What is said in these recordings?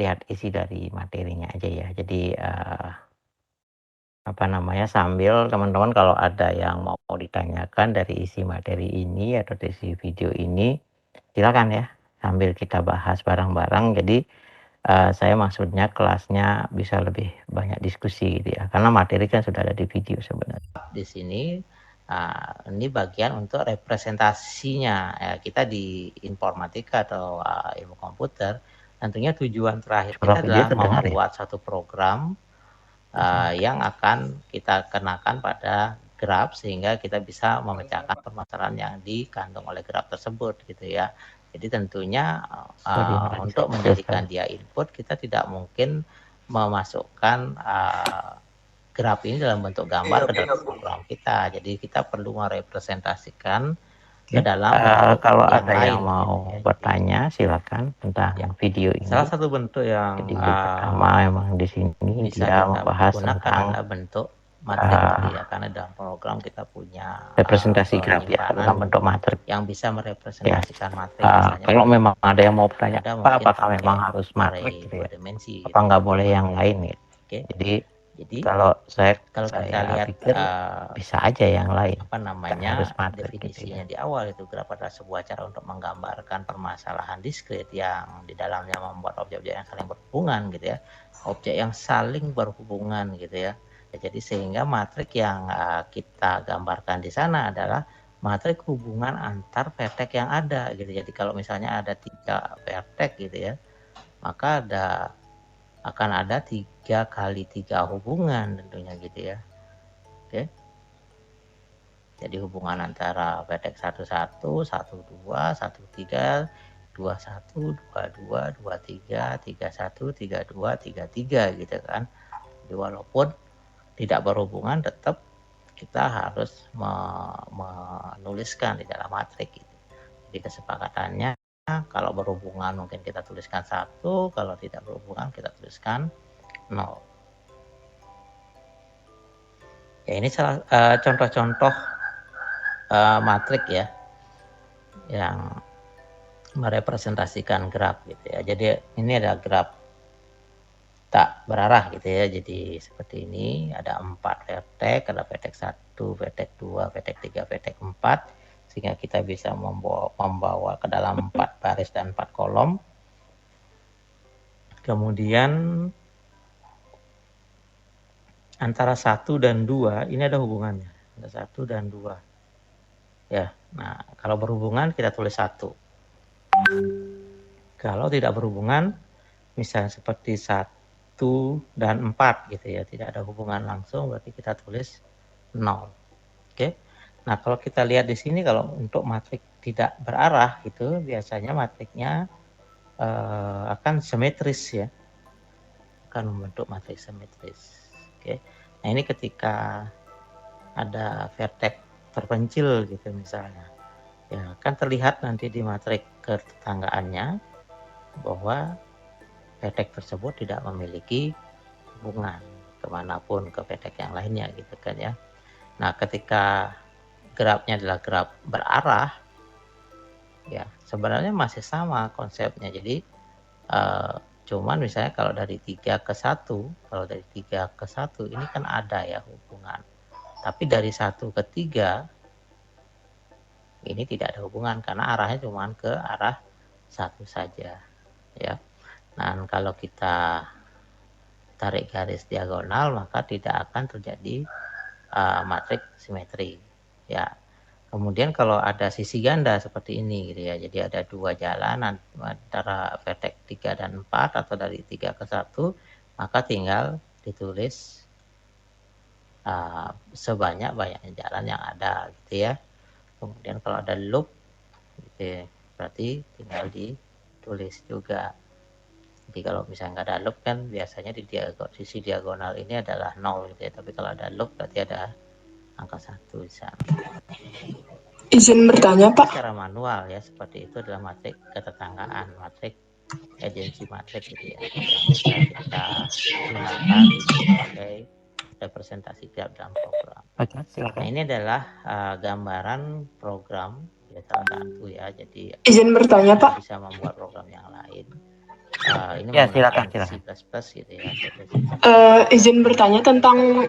lihat isi dari materinya aja ya. Jadi sambil teman-teman kalau ada yang mau ditanyakan dari isi materi ini atau dari isi video ini, silakan ya, sambil kita bahas bareng-bareng. Jadi saya maksudnya kelasnya bisa lebih banyak diskusi gitu ya, karena materi kan sudah ada di video sebenarnya. Di sini ini bagian untuk representasinya ya, kita di informatika atau ilmu komputer, tentunya tujuan terakhir kita adalah membuat satu program yang akan kita kenakan pada graf sehingga kita bisa memecahkan permasalahan yang dikandung oleh graf tersebut gitu ya. Jadi tentunya untuk menjadikan dia input, kita tidak mungkin memasukkan graf ini dalam bentuk gambar ke dalam program kita. Jadi kita perlu merepresentasikan ke dalam kalau yang ada lain, yang mau gitu ya. Bertanya silakan tentang video ini. Salah satu bentuk yang pertama memang di sini bisa dia membahas tentang bentuk matrik ya, karena dalam program kita punya representasi graf ya dalam bentuk matrik yang bisa merepresentasikan matrik. Kalau memang ada yang mau bertanya apakah memang harus matrik gitu ya, dimensi, apa nggak boleh yang lain gitu. Jadi kalau saya lihat pikir bisa aja yang lain. Harus definisinya gitu ya. Di awal itu graf adalah sebuah cara untuk menggambarkan permasalahan diskrit yang di dalamnya membuat objek-objek yang saling berhubungan gitu ya. Objek yang saling berhubungan gitu ya. Jadi sehingga matrik yang kita gambarkan di sana adalah matrik hubungan antar vertex yang ada gitu. Jadi kalau misalnya ada 3 vertex gitu ya, maka akan ada 3 kali 3 hubungan tentunya gitu ya. Oke. Jadi hubungan antara vertex 11, 12, 13, 21, 22, 23, 31, 32, 33 gitu kan. Jadi walaupun tidak berhubungan tetap kita harus menuliskan di dalam matrik gitu. Jadi kesepakatannya kalau berhubungan mungkin kita tuliskan 1, kalau tidak berhubungan kita tuliskan 0. Ya ini salah contoh-contoh matrik ya yang merepresentasikan graf gitu ya. Jadi ini ada graf tak berarah gitu ya. Jadi seperti ini ada 4 vertex, ada vertex 1, vertex 2, vertex 3, vertex 4, sehingga kita bisa membawa ke dalam 4 baris dan 4 kolom. Kemudian antara 1 dan 2 ini ada hubungannya. Ada 1 dan 2. Ya, nah kalau berhubungan kita tulis 1. Kalau tidak berhubungan, misalnya seperti 1 dan 4 gitu ya, tidak ada hubungan langsung, berarti kita tulis 0. Oke. Nah, kalau kita lihat di sini kalau untuk matrik tidak berarah itu biasanya matriknya akan simetris ya. Akan membentuk matrik simetris. Oke. Nah, ini ketika ada vertex terpencil gitu misalnya. Ya, kan terlihat nanti di matrik ketetanggaannya bahwa vertex tersebut tidak memiliki hubungan kemanapun ke vertex yang lainnya gitu kan ya. Nah, ketika grafnya adalah graf berarah, ya sebenarnya masih sama konsepnya. Jadi cuman misalnya kalau dari 3 ke 1, kalau dari 3 ke 1 ini kan ada ya hubungan. Tapi dari 1 ke 3 ini tidak ada hubungan karena arahnya cuma ke arah 1 saja ya. Nah, kalau kita tarik garis diagonal maka tidak akan terjadi matrik simetri ya. Kemudian kalau ada sisi ganda seperti ini gitu ya, jadi ada 2 jalan antara vertex 3 dan 4 atau dari 3 ke 1, maka tinggal ditulis sebanyak-banyaknya jalan yang ada gitu ya. Kemudian kalau ada loop gitu ya, berarti tinggal ditulis juga. Jadi kalau misalnya nggak ada loop kan biasanya di sisi diagonal ini adalah 0 gitu ya, tapi kalau ada loop berarti ada angka 1 di sana. Izin bertanya Pak. Secara manual ya, seperti itu adalah matrik ketetanggaan, matrik agensi matrik gitu ya, yang bisa kita gunakan sebagai representasi graf dalam program. Oke, silakan. Nah, ini adalah gambaran program ya, salah satu ya. Jadi izin bertanya Pak. bisa membuat program yang lain. ini Ya, menggunakan silakan. C++ gitu ya, atau C++. Izin bertanya tentang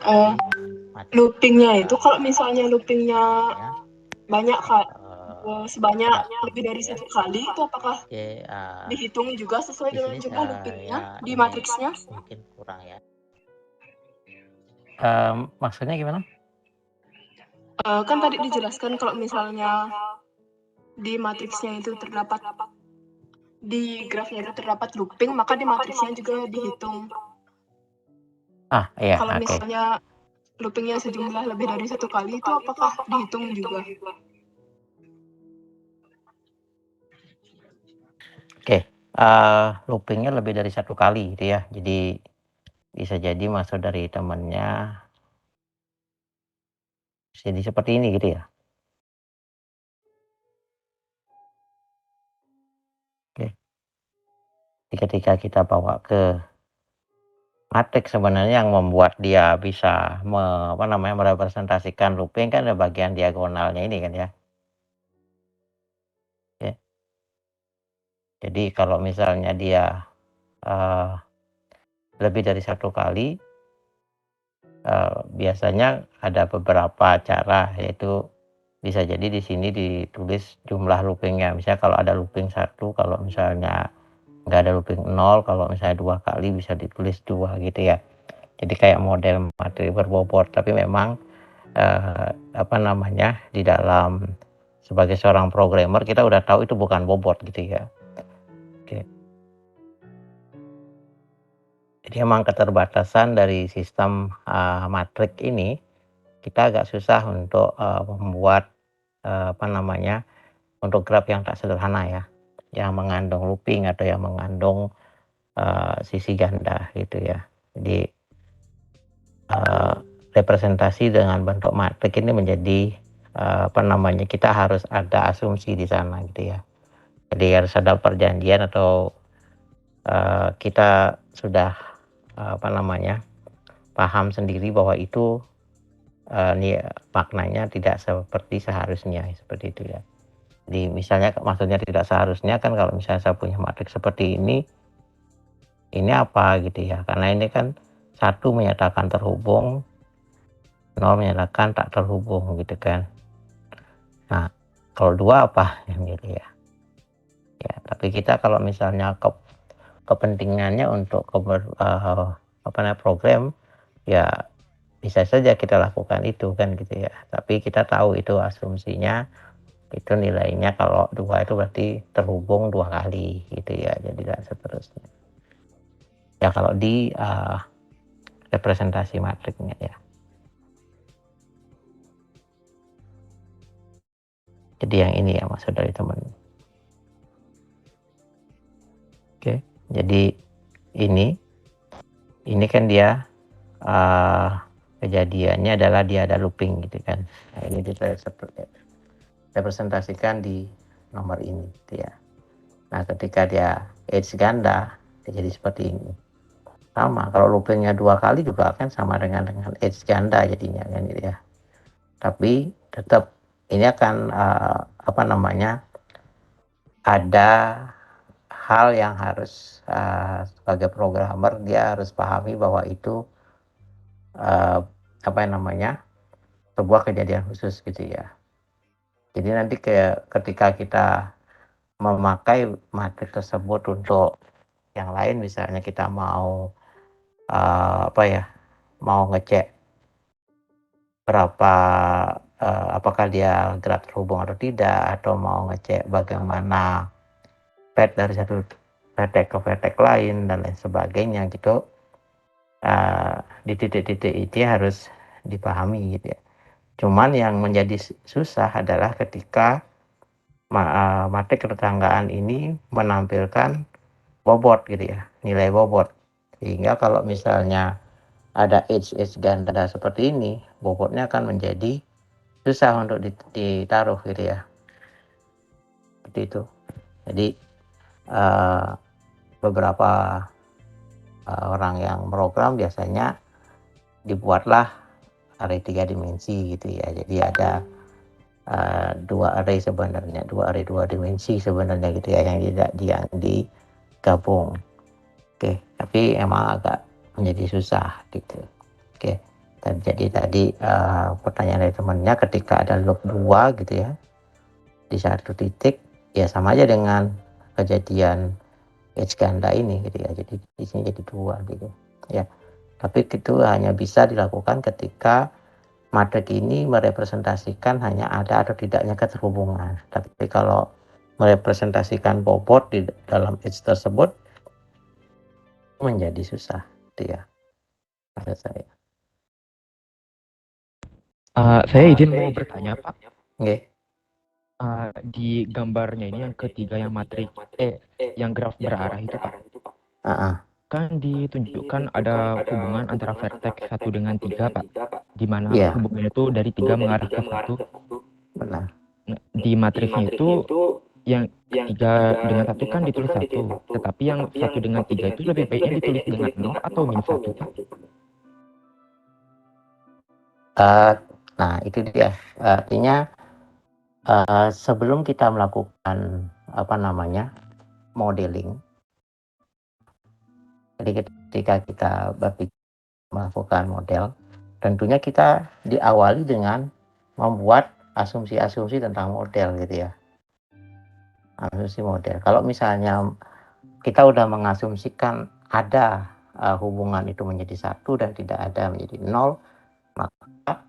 Matrik, loopingnya itu. Kalau misalnya loopingnya ya. banyak sebanyak Ada lebih dari ya. satu kali, itu apakah Oke, dihitung juga sesuai di dengan sini jumlah loopingnya saya di ini matriksnya? mungkin kurang ya. Maksudnya gimana? Kan tadi dijelaskan kalau misalnya di matriksnya itu terdapat, di grafnya itu terdapat looping, maka di matriksnya juga dihitung. Iya, Kalau oke. misalnya loopingnya sejumlah lebih dari satu kali, itu apakah dihitung juga? Oke, loopingnya lebih dari satu kali gitu ya. Jadi bisa jadi masuk dari temannya jadi seperti ini gitu ya. Oke. Jadi ketika kita bawa ke matrik, sebenarnya yang membuat dia bisa merepresentasikan looping kan ada bagian diagonalnya ini kan ya. Oke. Jadi kalau misalnya dia lebih dari satu kali, biasanya ada beberapa cara, yaitu bisa jadi di sini ditulis jumlah loopingnya. Misalnya kalau ada looping 1, kalau misalnya nggak ada looping 0, kalau misalnya 2 kali bisa ditulis 2 gitu ya. Jadi kayak model materi berbobot, tapi memang di dalam sebagai seorang programmer kita udah tahu itu bukan bobot gitu ya. Oke. Jadi emang keterbatasan dari sistem matrik ini, kita agak susah untuk membuat untuk graf yang tak sederhana ya, yang mengandung looping atau yang mengandung sisi ganda gitu ya. Jadi representasi dengan bentuk matrik ini menjadi kita harus ada asumsi di sana gitu ya. Jadi harus ada perjanjian atau kita sudah paham sendiri bahwa itu maknanya tidak seperti seharusnya, seperti itu ya. Jadi misalnya maksudnya tidak seharusnya kan kalau misalnya saya punya matrik seperti ini apa gitu ya, karena ini kan 1 menyatakan terhubung, 0 menyatakan tak terhubung gitu kan. Nah, kalau 2 apa gitu ya. Ya, tapi kita kalau misalnya kepentingannya untuk program, ya bisa saja kita lakukan itu kan gitu ya. Tapi kita tahu itu asumsinya, itu nilainya kalau 2 itu berarti terhubung 2 kali gitu ya, jadi dan seterusnya. Ya kalau di representasi matriknya ya. Jadi yang ini ya maksud dari teman. Oke, jadi ini kan dia kejadiannya adalah dia ada looping gitu kan. Nah, ini representasikan di nomor ini gitu ya. Nah, ketika dia edge ganda, dia jadi seperti ini. Sama, kalau loopingnya 2 kali juga akan sama dengan edge ganda jadinya kan gitu ya. Tapi tetap ini akan ada hal yang harus sebagai programmer dia harus pahami bahwa itu sebuah kejadian khusus gitu ya. Jadi nanti ketika kita memakai matrik tersebut untuk yang lain, misalnya kita mau mau ngecek berapa apakah dia gerak terhubung atau tidak, atau mau ngecek bagaimana pad dari satu vertex ke vertex lain dan lain sebagainya gitu. Di titik-titik itu harus dipahami gitu ya. Cuman yang menjadi susah adalah ketika matrik ketanggaan ini menampilkan bobot gitu ya, nilai bobot. Sehingga kalau misalnya ada edge ganda seperti ini, bobotnya akan menjadi susah untuk ditaruh gitu ya. Seperti itu. Jadi beberapa orang yang program biasanya dibuatlah array 3 dimensi gitu ya. Jadi ada 2 array sebenarnya, 2 array 2 dimensi sebenarnya gitu ya, yang digabung. Oke, tapi emang agak menjadi susah gitu. Oke. Jadi tadi pertanyaan dari temannya, ketika ada loop 2 gitu ya di satu titik, ya sama aja dengan kejadian edge ganda ini gitu ya. Jadi di sini jadi 2 gitu ya. Tapi itu hanya bisa dilakukan ketika matrik ini merepresentasikan hanya ada atau tidaknya keterhubungan. Tapi kalau merepresentasikan bobot di dalam edge tersebut menjadi susah gitu ya menurut saya. Saya izin mau bertanya, Pak. Oke. Di gambarnya ini yang ketiga, yang matriks yang graf berarah itu, Pak. Kan ditunjukkan ada hubungan antara vertex 1 dengan 3, Pak. Di mana Iya. hubungannya itu dari 3 mengarah ke 1. Benar. Nah, di matriksnya itu yang 3 dengan 1 kan ditulis 1, tetapi yang 1 dengan 3 itu lebih baiknya ditulis dengan 0 atau minus 1, Pak? Nah itu dia. Artinya sebelum kita melakukan modeling, jadi ketika kita melakukan model, tentunya kita diawali dengan membuat asumsi-asumsi tentang model gitu ya. Asumsi model. Kalau misalnya kita udah mengasumsikan ada hubungan itu menjadi 1 dan tidak ada menjadi 0, maka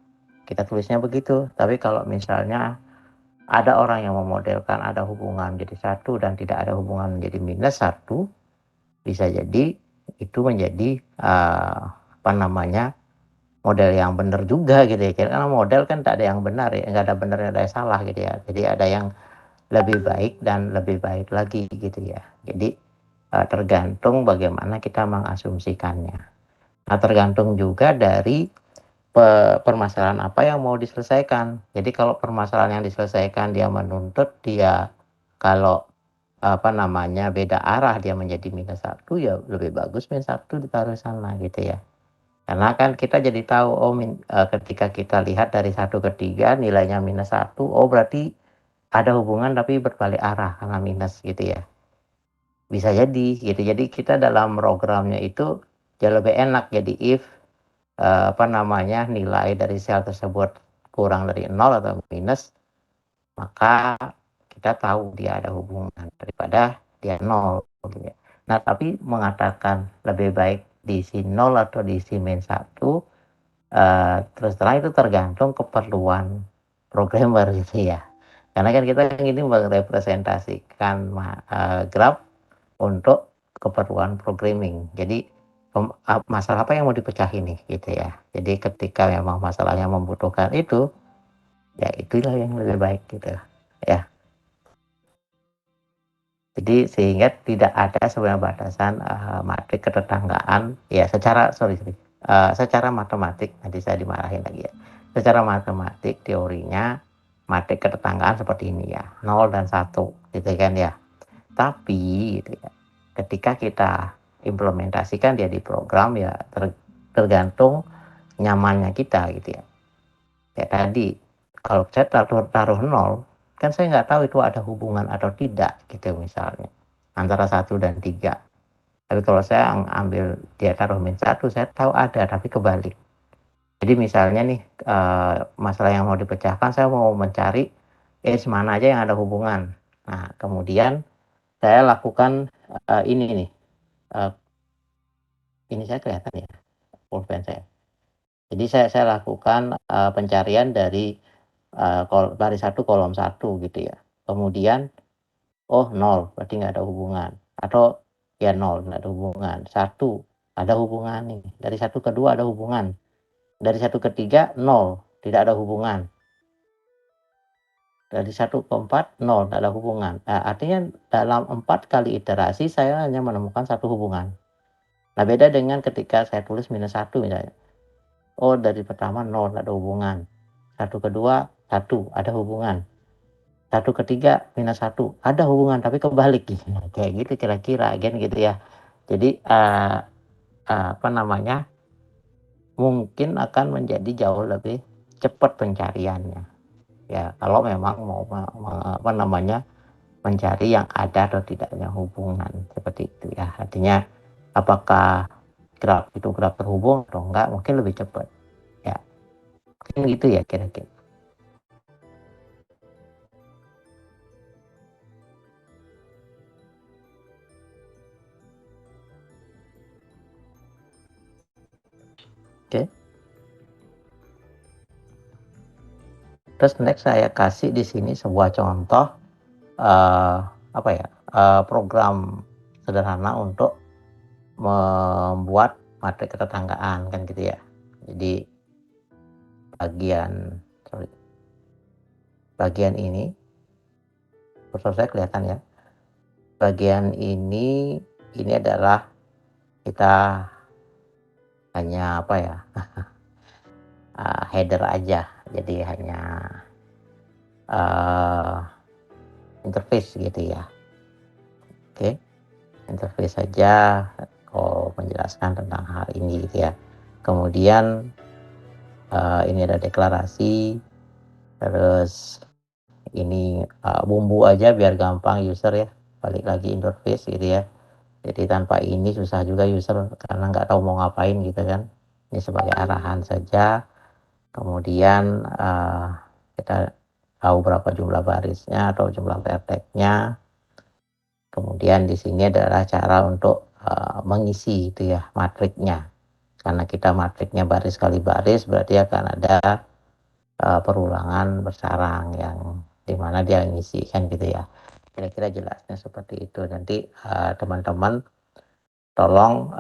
kita tulisnya begitu. Tapi kalau misalnya ada orang yang memodelkan ada hubungan menjadi 1 dan tidak ada hubungan menjadi minus 1, bisa jadi itu menjadi model yang benar juga gitu ya. Karena model kan tak ada yang benar ya, nggak ada benar, ada yang salah gitu ya. Jadi ada yang lebih baik dan lebih baik lagi gitu ya. Jadi tergantung bagaimana kita mengasumsikannya. Nah, tergantung juga dari permasalahan apa yang mau diselesaikan. Jadi kalau permasalahan yang diselesaikan dia menuntut dia kalau beda arah dia menjadi minus 1, ya lebih bagus minus 1 ditaruh sana gitu ya. Karena kan kita jadi tahu ketika kita lihat dari 1 ke 3 nilainya minus 1, berarti ada hubungan tapi berbalik arah karena minus gitu ya. Bisa jadi gitu. Jadi kita dalam programnya itu jauh lebih enak. Jadi if nilai dari sel tersebut kurang dari 0 atau minus, maka kita tahu dia ada hubungan daripada dia 0 gitu ya. Nah, tapi mengatakan lebih baik diisi 0 atau diisi min 1, terus terang itu tergantung keperluan programmer gitu ya. Karena kan kita ini merepresentasikan graf untuk keperluan programming. Jadi masalah apa yang mau dipecahin nih gitu ya. Jadi ketika memang masalahnya membutuhkan itu, ya itulah yang lebih baik gitu ya. Jadi sehingga tidak ada sebenarnya batasan matrik ketetanggaan ya secara matematik. Nanti saya dimarahin lagi ya. Secara matematik teorinya matrik ketetanggaan seperti ini ya, 0 dan 1 gitu kan ya. Tapi gitu ya, ketika kita implementasikan dia di program ya tergantung nyamannya kita gitu ya. Kayak tadi kalau saya taruh 0, kan saya nggak tahu itu ada hubungan atau tidak gitu misalnya antara 1 dan 3. Tapi kalau saya ambil dia taruh min 1, saya tahu ada, tapi kebalik. Jadi misalnya nih masalah yang mau dipecahkan, saya mau mencari mana aja yang ada hubungan. Nah, kemudian saya lakukan ini nih. Ini saya kelihatan ya pulpen saya. Jadi saya lakukan pencarian dari baris 1 kolom 1 gitu ya. Kemudian 0 berarti nggak ada hubungan. Atau ya 0 nggak ada hubungan. 1 ada hubungan nih. Dari 1 ke 2 ada hubungan. Dari 1 ke 3 0 tidak ada hubungan. Dari 1 ke 4 0 tidak ada hubungan. Nah, artinya dalam 4 kali iterasi saya hanya menemukan satu hubungan. Nah, beda dengan ketika saya tulis minus 1 misalnya. Dari pertama 0 tidak ada hubungan. 1 kedua 1 ada hubungan. 1 ketiga minus 1 ada hubungan tapi kebalik gitu. Kayak gitu kira-kira kan gitu ya. Jadi mungkin akan menjadi jauh lebih cepat pencariannya. Ya, kalau memang mau mencari yang ada atau tidaknya hubungan seperti itu ya. Artinya apakah graf itu graf terhubung atau enggak, mungkin lebih cepat ya, mungkin gitu ya kira-kira. Oke. Terus next saya kasih di sini sebuah contoh program sederhana untuk membuat matrik ketetanggaan kan gitu ya. Jadi bagian ini kursor saya kelihatan ya. Bagian ini adalah kita hanya header aja, jadi hanya interface gitu ya. Oke, interface saja menjelaskan tentang hal ini gitu ya. Kemudian ini ada deklarasi, terus ini bumbu aja biar gampang user ya, balik lagi interface gitu ya. Jadi tanpa ini susah juga user karena nggak tahu mau ngapain gitu kan. Ini sebagai arahan saja. Kemudian kita tahu berapa jumlah barisnya atau jumlah vertex-nya. Kemudian di sini adalah cara untuk mengisi itu ya matriknya. Karena kita matriknya baris kali baris, berarti akan ada perulangan bersarang yang dimana dia ngisi kan gitu ya. Kira-kira jelasnya seperti itu. Nanti teman-teman tolong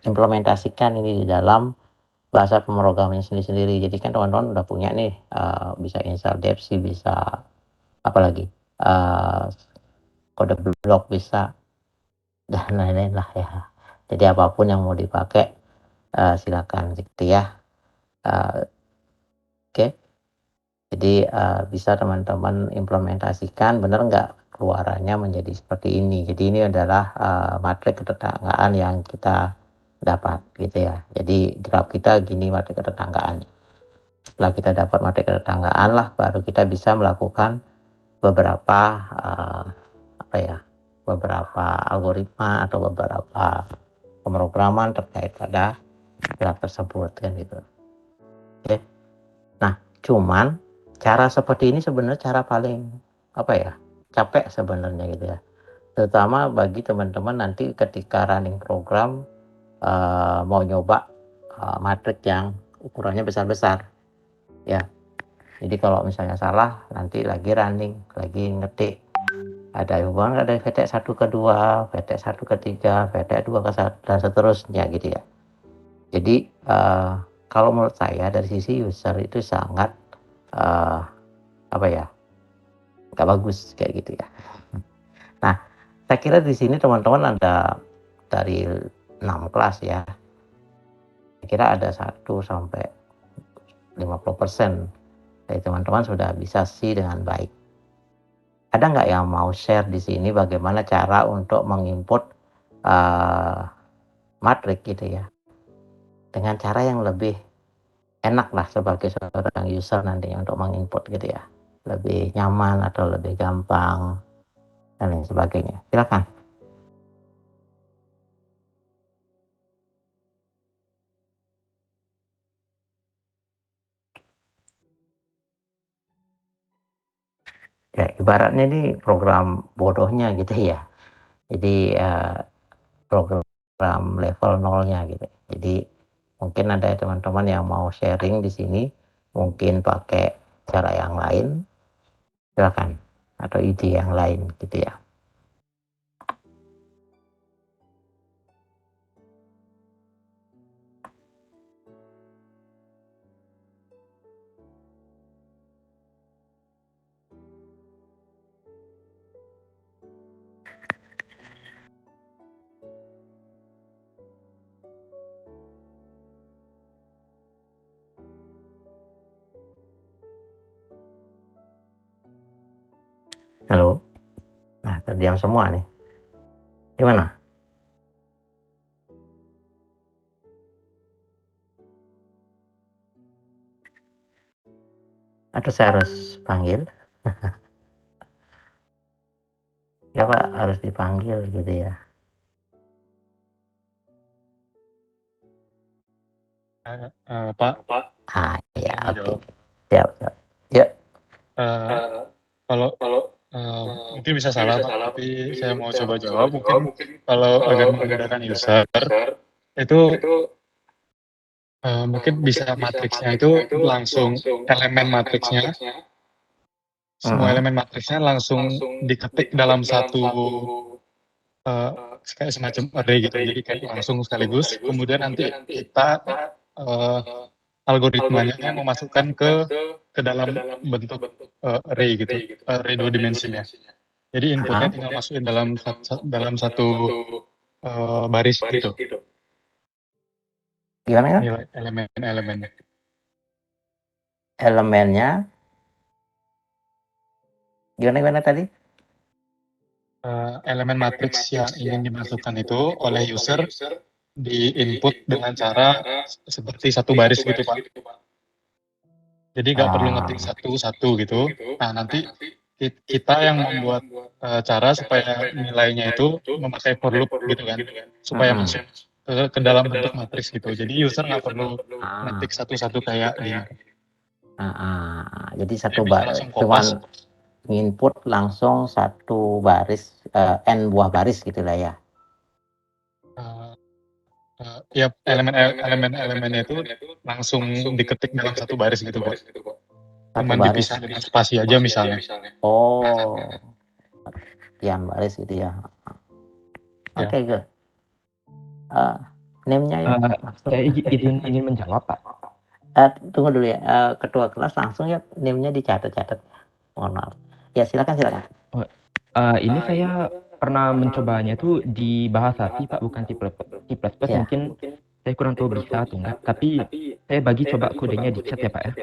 implementasikan ini di dalam bahasa pemrogramannya sendiri-sendiri. Jadi kan teman-teman udah punya nih, bisa install Depsi, bisa apalagi kode blok bisa, dan lain-lain lah ya. Jadi apapun yang mau dipakai silakan gitu ya. Oke. Jadi bisa teman-teman implementasikan, benar nggak keluarannya menjadi seperti ini. Jadi ini adalah matrik ketetanggaan yang kita dapat gitu ya. Jadi graf kita gini matrik ketetanggaan. Setelah kita dapat matrik ketetanggaan lah, baru kita bisa melakukan beberapa beberapa algoritma atau beberapa pemrograman terkait pada graf tersebut kan gitu. Oke. Nah, cuman cara seperti ini sebenarnya cara paling capek sebenarnya gitu ya. Terutama bagi teman-teman nanti ketika running program mau nyoba matrik yang ukurannya besar-besar ya. Jadi kalau misalnya salah, nanti lagi running, lagi ngetik, ada hubungan ada VTX 1 ke 2, VTX 1 ke 3, VTX 2 ke 1, dan seterusnya gitu ya. Jadi kalau menurut saya dari sisi user itu sangat nggak bagus kayak gitu ya. Nah, saya kira di sini teman-teman ada dari 6 kelas ya. Saya kira ada 1 sampai 50% dari teman-teman sudah bisa sih dengan baik. Ada nggak yang mau share di sini bagaimana cara untuk menginput matrik gitu ya, dengan cara yang lebih enak lah sebagai seorang user nantinya untuk menginput gitu ya, lebih nyaman atau lebih gampang dan lain sebagainya. Silakan. Ya, ibaratnya ini program bodohnya gitu ya. Jadi program level nolnya gitu. Jadi mungkin ada teman-teman yang mau sharing di sini, mungkin pakai cara yang lain, silakan, atau ide yang lain gitu ya. Halo. Nah, terdiam semua nih. Gimana? Atau saya harus panggil? Ya Pak, harus dipanggil gitu ya. Pak, Ya, mau oke. jawab. Siap, siap. Ya. Kalau mungkin bisa salah Pak, tapi saya mau coba jawab. Mungkin kalau agar memudahkan user itu mungkin bisa matriksnya itu langsung elemen matriksnya, semua elemen matriksnya langsung diketik dalam satu kayak semacam array gitu. Jadi kayak langsung sekaligus. Kemudian nanti kita algoritmanya memasukkan ke dalam bentuk array gitu, array 2 dimensinya. Jadi inputnya tinggal masukin dalam satu baris gitu. Gimana ya? Nilai elemen-elemennya. Elemennya gimana tadi? Elemen matriks yang ingin dimasukkan itu oleh user di input dengan cara seperti satu baris gitu Pak. Jadi nggak perlu ngetik satu-satu gitu. Nah nanti kita yang membuat cara supaya nilainya itu memakai for loop gitu kan, supaya masuk ke dalam bentuk matriks gitu. Jadi user nggak perlu ngetik satu-satu kayak gini. Jadi satu Dia bisa baris, langsung cuman fokus. input langsung satu baris, n buah baris gitulah ya. Ya elemen-elemennya itu langsung diketik dalam satu baris gitu Pak. Cuman dipisah dengan spasi aja misalnya. Oh, sekian baris gitu ya. Oke, good. Name-nya ya. Saya ingin menjawab Pak. Tunggu dulu ya, ketua kelas langsung ya name-nya dicatat. Mohon maaf. Ya silakan. Ini saya pernah mencobanya itu di bahasa C Pak, bukan C++. Ya. Mungkin saya kurang tahu bisa atau enggak, tapi saya bagi coba kodenya di chat ya Pak ya.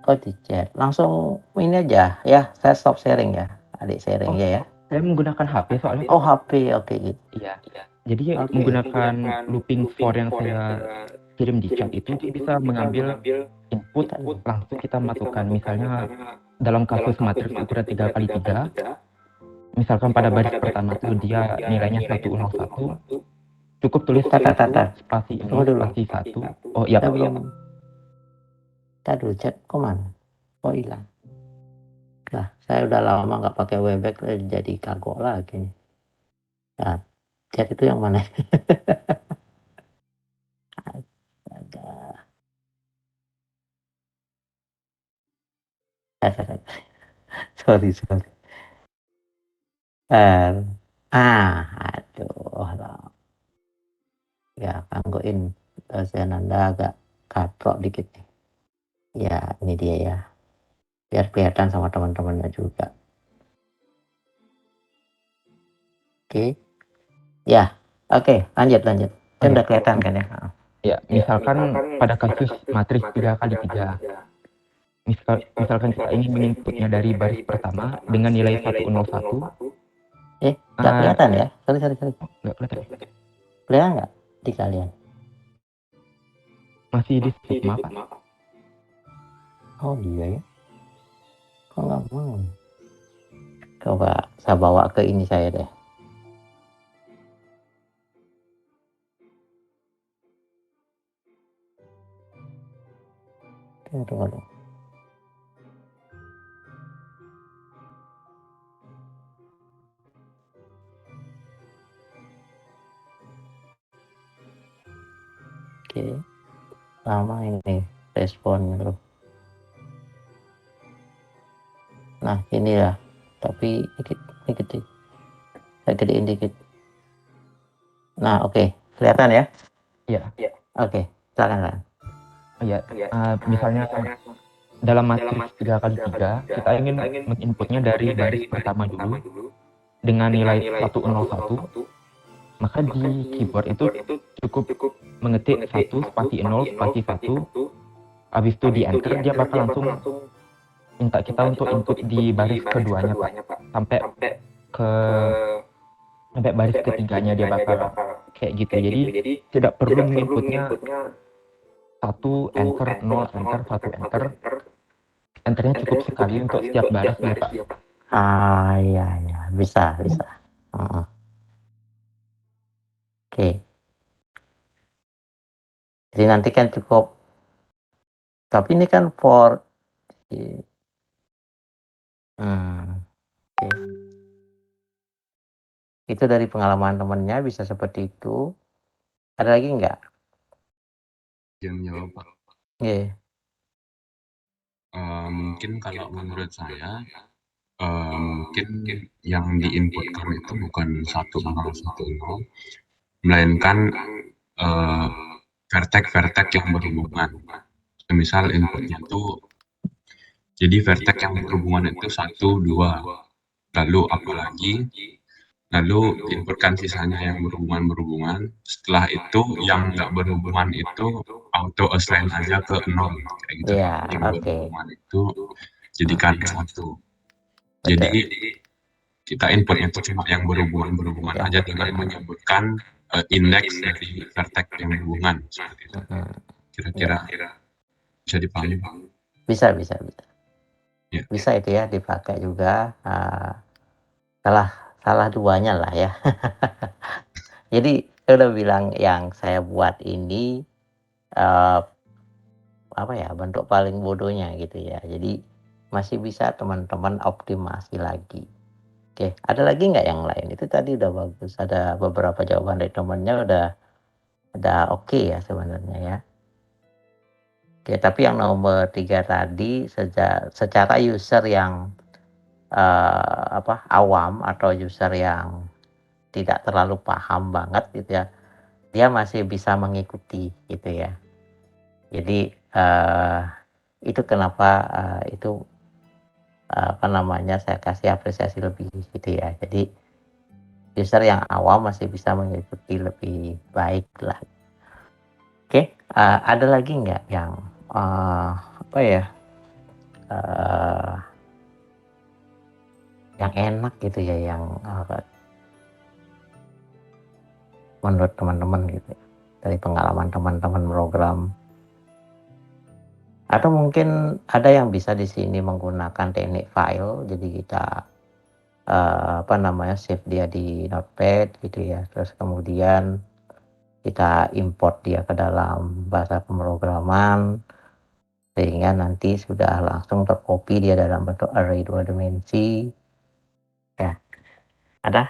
Oh di chat, langsung ini aja ya, saya stop sharing ya, adik sharing ya. Saya menggunakan HP soalnya. Oh HP, oke gitu. Iya. Jadi menggunakan looping for yang saya kirim di chat itu dia bisa mengambil input langsung kita masukkan. Misalnya dalam kasus matriks ukuran 3x3, misalkan pada baris pertama itu dia nilainya 101, cukup tulis spasi 0 spasi 1. Oh iya Pak. Tadi chat kemana? Oh hilang. Nah, saya udah lama nggak pakai Webex, jadi kagok lagi. Nah, chat itu yang mana? Sorry. Aduh lah. Ya, gangguin dosen Anda agak katrok dikit nih. Ya, ini dia ya. Biar kelihatan sama teman-temannya juga. Oke. Ya, oke, lanjut. Kan udah kelihatan kan ya? Ya, misalkan pada kasus matriks 3x3. Misalkan kita ingin menginputnya dari baris pertama dengan nilai 101. Nggak kelihatan ya? Sorry. Nggak kelihatan. Kelihatan nggak di kalian? Masih di Sigma, Pak. Oh iya ya. Kok nggak mau? Coba saya bawa ke ini saya deh. Tunggu. Oke. Lama ini responnya loh. Nah, ini ya. Tapi dikit. Saya gedein dikit. Nah, oke. Kelihatan ya? Iya. Oke, silakan. Iya. Misalnya dalam matriks 3x3, kita ingin menginputnya dari baris pertama dulu dengan nilai 101. Maka di keyboard itu cukup mengetik 1 spasi 0 spasi 1. Habis itu di enter, dia bakal langsung minta kita untuk input di baris keduanya Pak. Sampai baris ketiganya dia bakal kayak gitu. Jadi tidak perlu menginputnya 1 enter, 0 enter, 1 enter. Enternya cukup sekali untuk setiap baris ya Pak. Iya, bisa. Oke. Jadi nanti kan cukup, tapi ini kan for oke. Itu dari pengalaman temennya bisa seperti itu. Ada lagi nggak? Yang jawab, Pak. Iya. Mungkin kalau menurut saya, mungkin yang diinputkan itu bukan 1010, melainkan vertek-vertek yang berhubungan. Misal inputnya tuh, jadi vertek yang berhubungan itu 1, 2, lalu apalagi, lalu inputkan sisanya yang berhubungan. Setelah itu yang nggak berhubungan itu auto assign aja ke 0, kayak gitu. Iya, Yang oke. berhubungan itu jadikan 1. Betul. Jadi kita inputnya itu cuma yang berhubungan Yang aja dengan menyebutkan indeks dari vertek yang berhubungan seperti itu. Kira-kira bisa dipahami, Pak? Bisa. Ya. Bisa itu ya dipakai juga. Salah duanya lah ya. Jadi saya udah bilang yang saya buat ini apa ya, bentuk paling bodohnya gitu ya. Jadi masih bisa teman-teman optimasi lagi. Oke, ada lagi nggak yang lain? Itu tadi udah bagus. Ada beberapa jawaban dari temennya udah oke ya sebenarnya ya. Oke, tapi yang nomor 3 tadi secara user yang awam atau user yang tidak terlalu paham banget gitu ya, dia masih bisa mengikuti gitu ya. Jadi itu kenapa itu saya kasih apresiasi lebih gitu ya. Jadi user yang awam masih bisa mengikuti lebih baik lah. Oke, ada lagi nggak yang yang enak gitu ya, yang menurut teman-teman gitu ya, dari pengalaman teman-teman program, atau mungkin ada yang bisa di sini menggunakan teknik file. Jadi kita save dia di notepad gitu ya, terus kemudian kita import dia ke dalam bahasa pemrograman sehingga nanti sudah langsung tercopy dia dalam bentuk array 2 dimensi ya. Ada,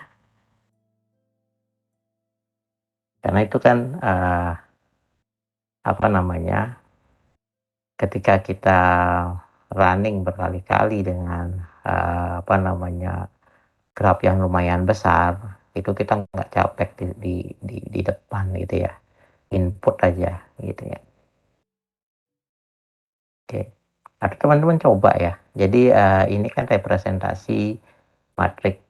karena itu kan ketika kita running berkali-kali dengan graf yang lumayan besar, itu kita nggak capek di depan gitu ya, input aja gitu ya. Oke, atau teman-teman coba ya. Jadi ini kan representasi matrik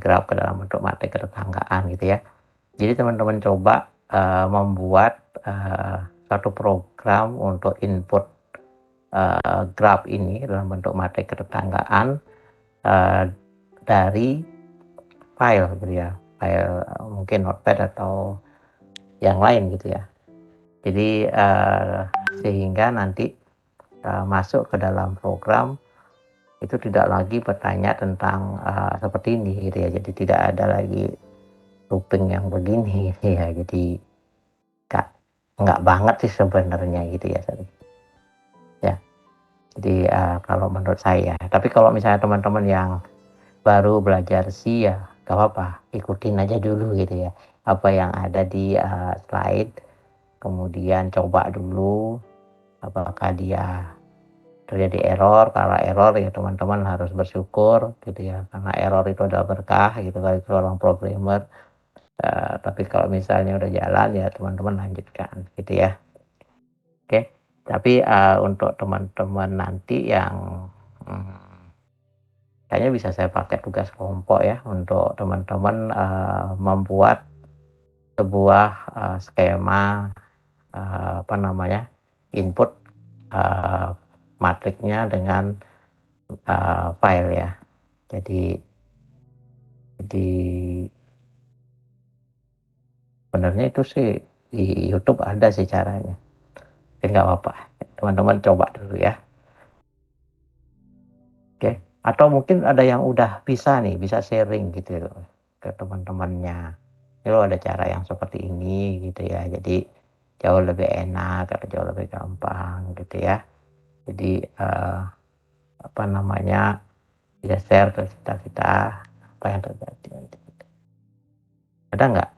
graf ke dalam bentuk matrik ketetanggaan gitu ya. Jadi teman-teman coba membuat satu program untuk input graf ini dalam bentuk matrik ketetanggaan dari file gitu ya, file mungkin notepad atau yang lain gitu ya. Jadi sehingga nanti masuk ke dalam program itu tidak lagi bertanya tentang seperti ini gitu ya. Jadi tidak ada lagi looping yang begini gitu ya. Jadi nggak banget sih sebenarnya gitu ya. Jadi kalau menurut saya, tapi kalau misalnya teman-teman yang baru belajar sih ya gak apa-apa, ikutin aja dulu gitu ya apa yang ada di slide, kemudian coba dulu apakah dia terjadi error. Kalau error ya teman-teman harus bersyukur gitu ya, karena error itu adalah berkah gitu bagi seorang programmer. Tapi kalau misalnya udah jalan ya teman-teman lanjutkan gitu ya. Oke, tapi untuk teman-teman nanti yang kayaknya bisa saya pakai tugas kelompok ya, untuk teman-teman membuat sebuah skema input matriknya dengan file ya. Jadi sebenarnya itu sih di YouTube ada sih caranya. Tapi nggak apa-apa, teman-teman coba dulu ya. Oke, atau mungkin ada yang udah bisa sharing gitu ke teman-temannya. Ini loh ada cara yang seperti ini gitu ya. Jadi jauh lebih enak atau jauh lebih gampang gitu ya. Jadi apa namanya, bisa share ke kita apa yang terjadi. Ada nggak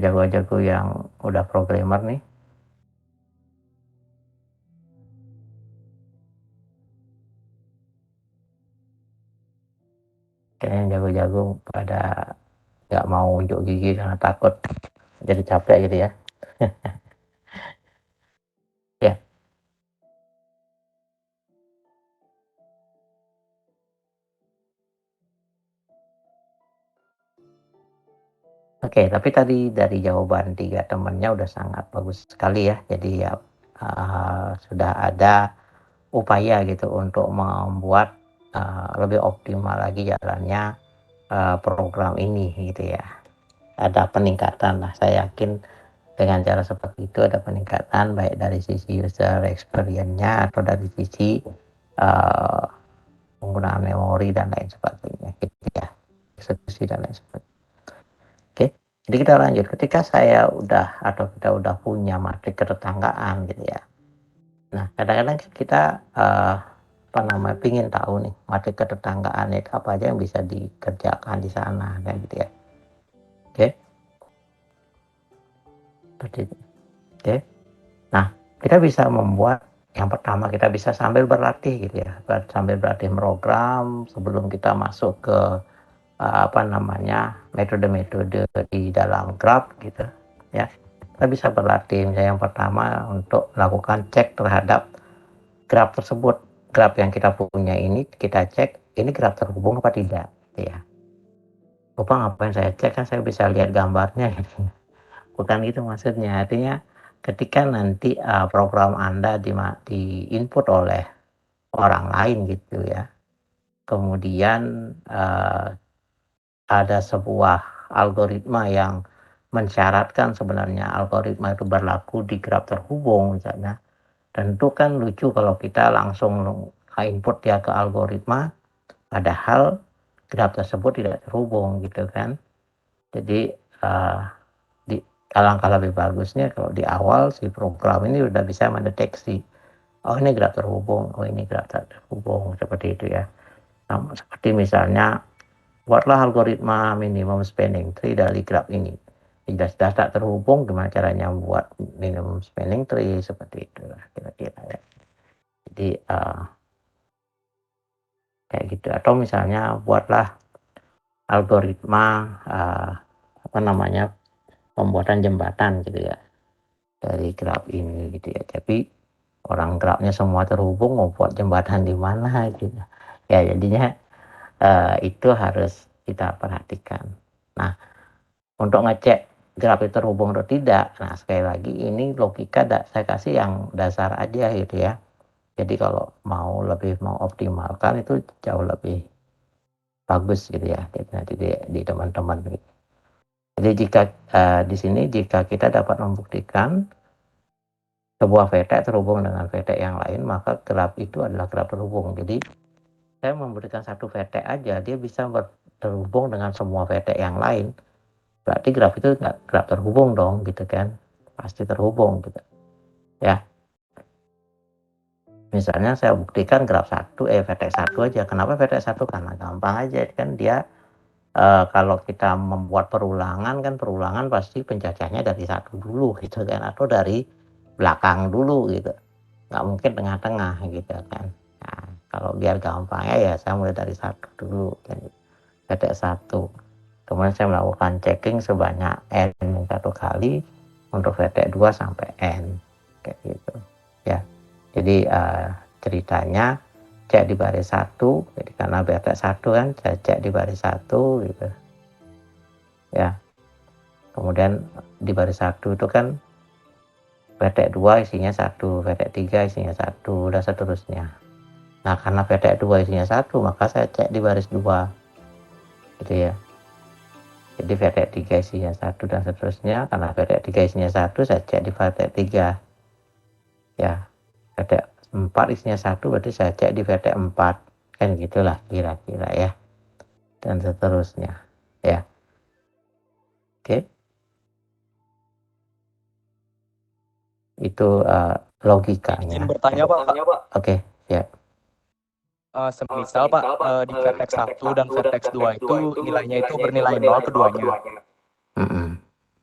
jago-jago yang udah programmer nih? Kayaknya jago-jago pada nggak mau unjuk gigi karena takut jadi capek gitu ya. Ya, oke. Tapi tadi dari jawaban 3 temannya udah sangat bagus sekali ya. Jadi ya sudah ada upaya gitu untuk membuat lebih optimal lagi jalannya program ini gitu ya. Ada peningkatan lah, saya yakin dengan cara seperti itu ada peningkatan baik dari sisi user experience-nya atau dari sisi uh, penggunaan memori dan lain sebagainya gitu ya, eksekusi dan lain sebagainya. Oke, jadi kita lanjut. Ketika saya udah atau kita udah punya matrik ketetanggaan gitu ya, nah kadang-kadang kita pingin tahu nih matrik ketetanggaan itu apa aja yang bisa dikerjakan di sana kan gitu ya. Oke, seperti itu. Oke, nah kita bisa membuat, yang pertama kita bisa sambil berlatih gitu ya, sambil berlatih program sebelum kita masuk ke apa namanya, metode-metode di dalam graph gitu ya. Kita bisa berlatih misalnya yang pertama untuk melakukan cek terhadap graph tersebut. Graph yang kita punya ini kita cek ini graph terhubung apa tidak gitu ya. Lupa ngapain saya cek, kan saya bisa lihat gambarnya gitu. Bukan gitu maksudnya. Artinya ketika nanti program Anda di input oleh orang lain gitu ya, kemudian ada sebuah algoritma yang mensyaratkan sebenarnya algoritma itu berlaku di graph terhubung misalnya, tentu kan lucu kalau kita langsung input dia ke algoritma padahal graph tersebut tidak terhubung gitu kan. Jadi di alangkah lebih bagusnya kalau di awal si program ini sudah bisa mendeteksi, oh ini graph terhubung, oh ini graph tak terhubung, seperti itu ya. Nah, seperti misalnya buatlah algoritma minimum spanning tree dari graph ini. Jelas-jelas tak terhubung, gimana caranya buat minimum spanning tree, seperti itu lah kira-kira ya. Jadi kayak gitu. Atau misalnya buatlah algoritma apa namanya, pembuatan jembatan gitu ya dari graph ini gitu ya. Tapi orang grafnya semua terhubung, mau buat jembatan di mana gitu ya. Jadinya itu harus kita perhatikan. Nah, untuk ngecek graf itu terhubung atau tidak, nah sekali lagi ini logika saya kasih yang dasar aja gitu ya. Jadi kalau mau optimalkan itu jauh lebih bagus gitu ya, nanti di teman-teman gitu. Jadi jika di sini jika kita dapat membuktikan sebuah vertex terhubung dengan vertex yang lain, maka graf itu adalah graf terhubung. Jadi saya memberikan satu vertex aja, dia bisa terhubung dengan semua vertex yang lain. Berarti graf itu nggak graf terhubung dong gitu kan, pasti terhubung gitu ya. Misalnya saya buktikan graf vertex 1 aja. Kenapa vertex 1? Karena gampang aja kan, dia kalau kita membuat perulangan kan, perulangan pasti pencacahnya dari 1 dulu gitu kan, atau dari belakang dulu gitu, nggak mungkin tengah-tengah gitu kan. Nah, kalau biar gampangnya ya saya mulai dari 1 dulu kan, vertex 1. Kemudian saya melakukan checking sebanyak n 1 kali untuk vertex 2 sampai n kayak gitu ya. Jadi ceritanya cek di baris 1, jadi karena vertex 1 kan saya cek di baris 1 gitu ya. Kemudian di baris 1 itu kan vertex 2 isinya 1, vertex 3 isinya 1 dan seterusnya. Nah, karena vertex 2 isinya 1, maka saya cek di baris 2 gitu ya. Jadi vertex 3 isinya 1 dan seterusnya. Karena vertex 3 isinya 1, saya cek di vertex 3 ya. Vertex 4 isinya 1, berarti saya cek di vertex 4 kan, gitulah kira-kira ya, dan seterusnya ya. Oke, Itu logikanya. Izin bertanya Pak. Oke, siap. Semisal Pak di vertex 1 dan vertex 2 itu nilainya itu bernilai 0 keduanya.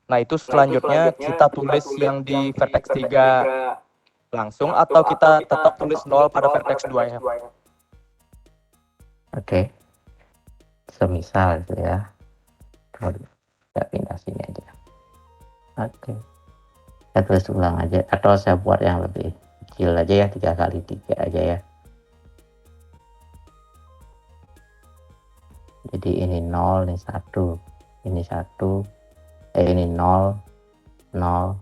Nah itu selanjutnya kita tulis yang di vertex 3 langsung atau kita tetap tulis 0 pada vertex 2 ya? Oke. Semisal gitu ya. Kita pindah sini aja. Oke. Saya tulis ulang aja atau saya buat yang lebih kecil aja ya, 3 kali 3 aja ya. Jadi ini 0, ini 1, ini 1, ini 0, 0,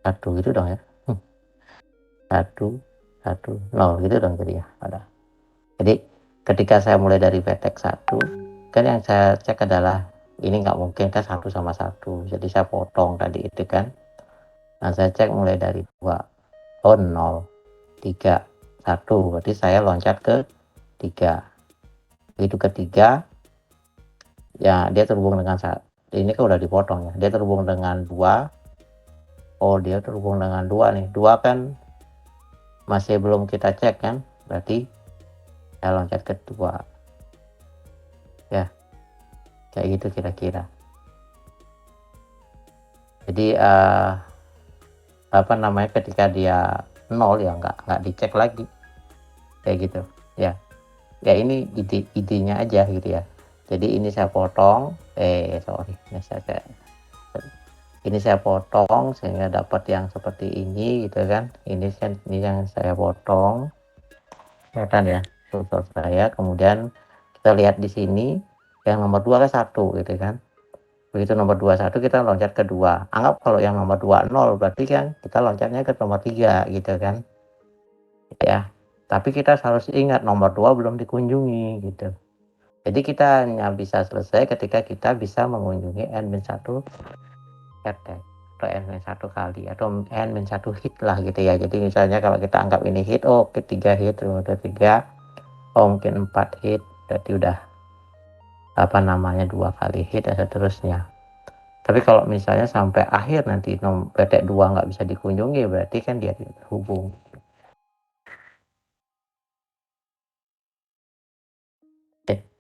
1 gitu dong ya. 1, 1, 0 gitu dong jadi ya. Ada. Jadi ketika saya mulai dari vertex 1, kan yang saya cek adalah ini nggak mungkin kan 1 sama 1. Jadi saya potong tadi itu kan. Nah saya cek mulai dari 2, 0, 3, 1. Berarti saya loncat ke 3. Begitu ketiga ya dia terhubung dengan ini kan udah dipotong ya, dia terhubung dengan 2. Oh dia terhubung dengan 2 nih, 2 kan masih belum kita cek kan, berarti saya loncat ke 2 ya, kayak gitu kira-kira. Jadi ketika dia 0 ya nggak dicek lagi kayak gitu ya. Ya ini idenya aja gitu ya. Jadi ini saya potong, ini saya potong sehingga dapat yang seperti ini gitu kan. Ini yang saya potong, kelihatan ya sensor saya. Kemudian kita lihat di sini yang nomor 2 kan 1 gitu kan. Begitu nomor 2 1 kita loncat ke 2. Anggap kalau yang nomor 2 0 berarti kan kita loncatnya ke nomor 3 gitu kan. Ya. Tapi kita harus ingat nomor 2 belum dikunjungi gitu. Jadi kita hanya bisa selesai ketika kita bisa mengunjungi n-1 vertex atau n-1 kali atau n-1 hit lah gitu ya. Jadi misalnya kalau kita anggap ini hit, oh ketiga hit, udah 3, oh mungkin 4 hit, berarti udah 2 kali hit dan seterusnya. Tapi kalau misalnya sampai akhir nanti vertex 2 nggak bisa dikunjungi, berarti kan dia tidak terhubung.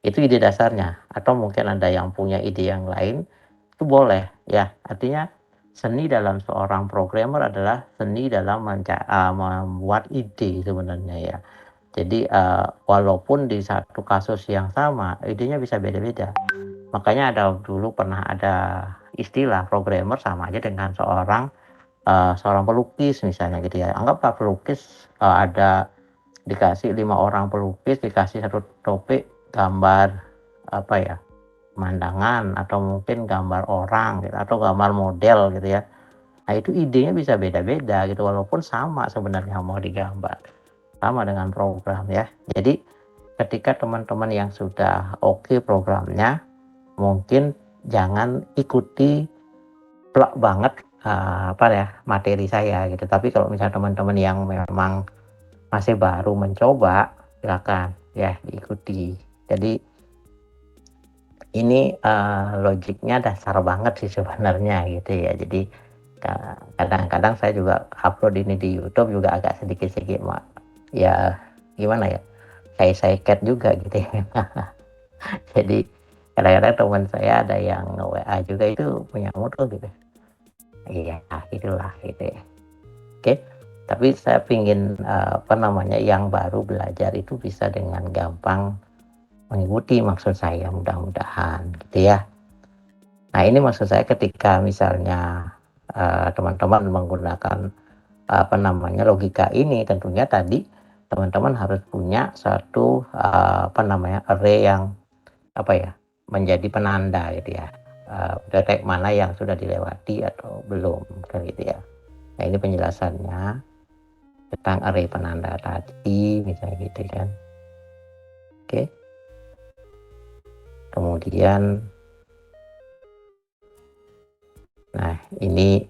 Itu ide dasarnya, atau mungkin ada yang punya ide yang lain, itu boleh ya. Artinya seni dalam seorang programmer adalah seni dalam membuat ide sebenarnya ya. Jadi walaupun di satu kasus yang sama idenya bisa beda-beda. Makanya dulu pernah ada istilah programmer sama aja dengan seorang pelukis misalnya gitu ya. Anggaplah pelukis ada dikasih 5 orang pelukis, dikasih satu topik gambar pemandangan atau mungkin gambar orang gitu, atau gambar model gitu ya. Nah itu idenya bisa beda-beda gitu walaupun sama sebenarnya mau digambar, sama dengan program ya. Jadi ketika teman-teman yang sudah oke programnya, mungkin jangan ikuti plak banget materi saya gitu. Tapi kalau misalnya teman-teman yang memang masih baru mencoba, silakan ya diikuti. Jadi ini logiknya dasar banget sih sebenarnya gitu ya. Jadi kadang-kadang saya juga upload ini di YouTube juga agak sedikit-sedikit ya gimana ya, saya cat juga gitu ya. Jadi kadang-kadang teman saya ada yang WA juga itu punya motor gitu. Iya itulah gitu ya. Oke. Tapi saya pingin yang baru belajar itu bisa dengan gampang mengikuti, maksud saya mudah-mudahan gitu ya. Nah ini maksud saya ketika misalnya teman-teman menggunakan logika ini, tentunya tadi teman-teman harus punya satu array yang menjadi penanda gitu ya, detek mana yang sudah dilewati atau belum kan gitu ya. Nah ini penjelasannya tentang array penanda tadi misalnya gitu kan. Oke. Kemudian nah ini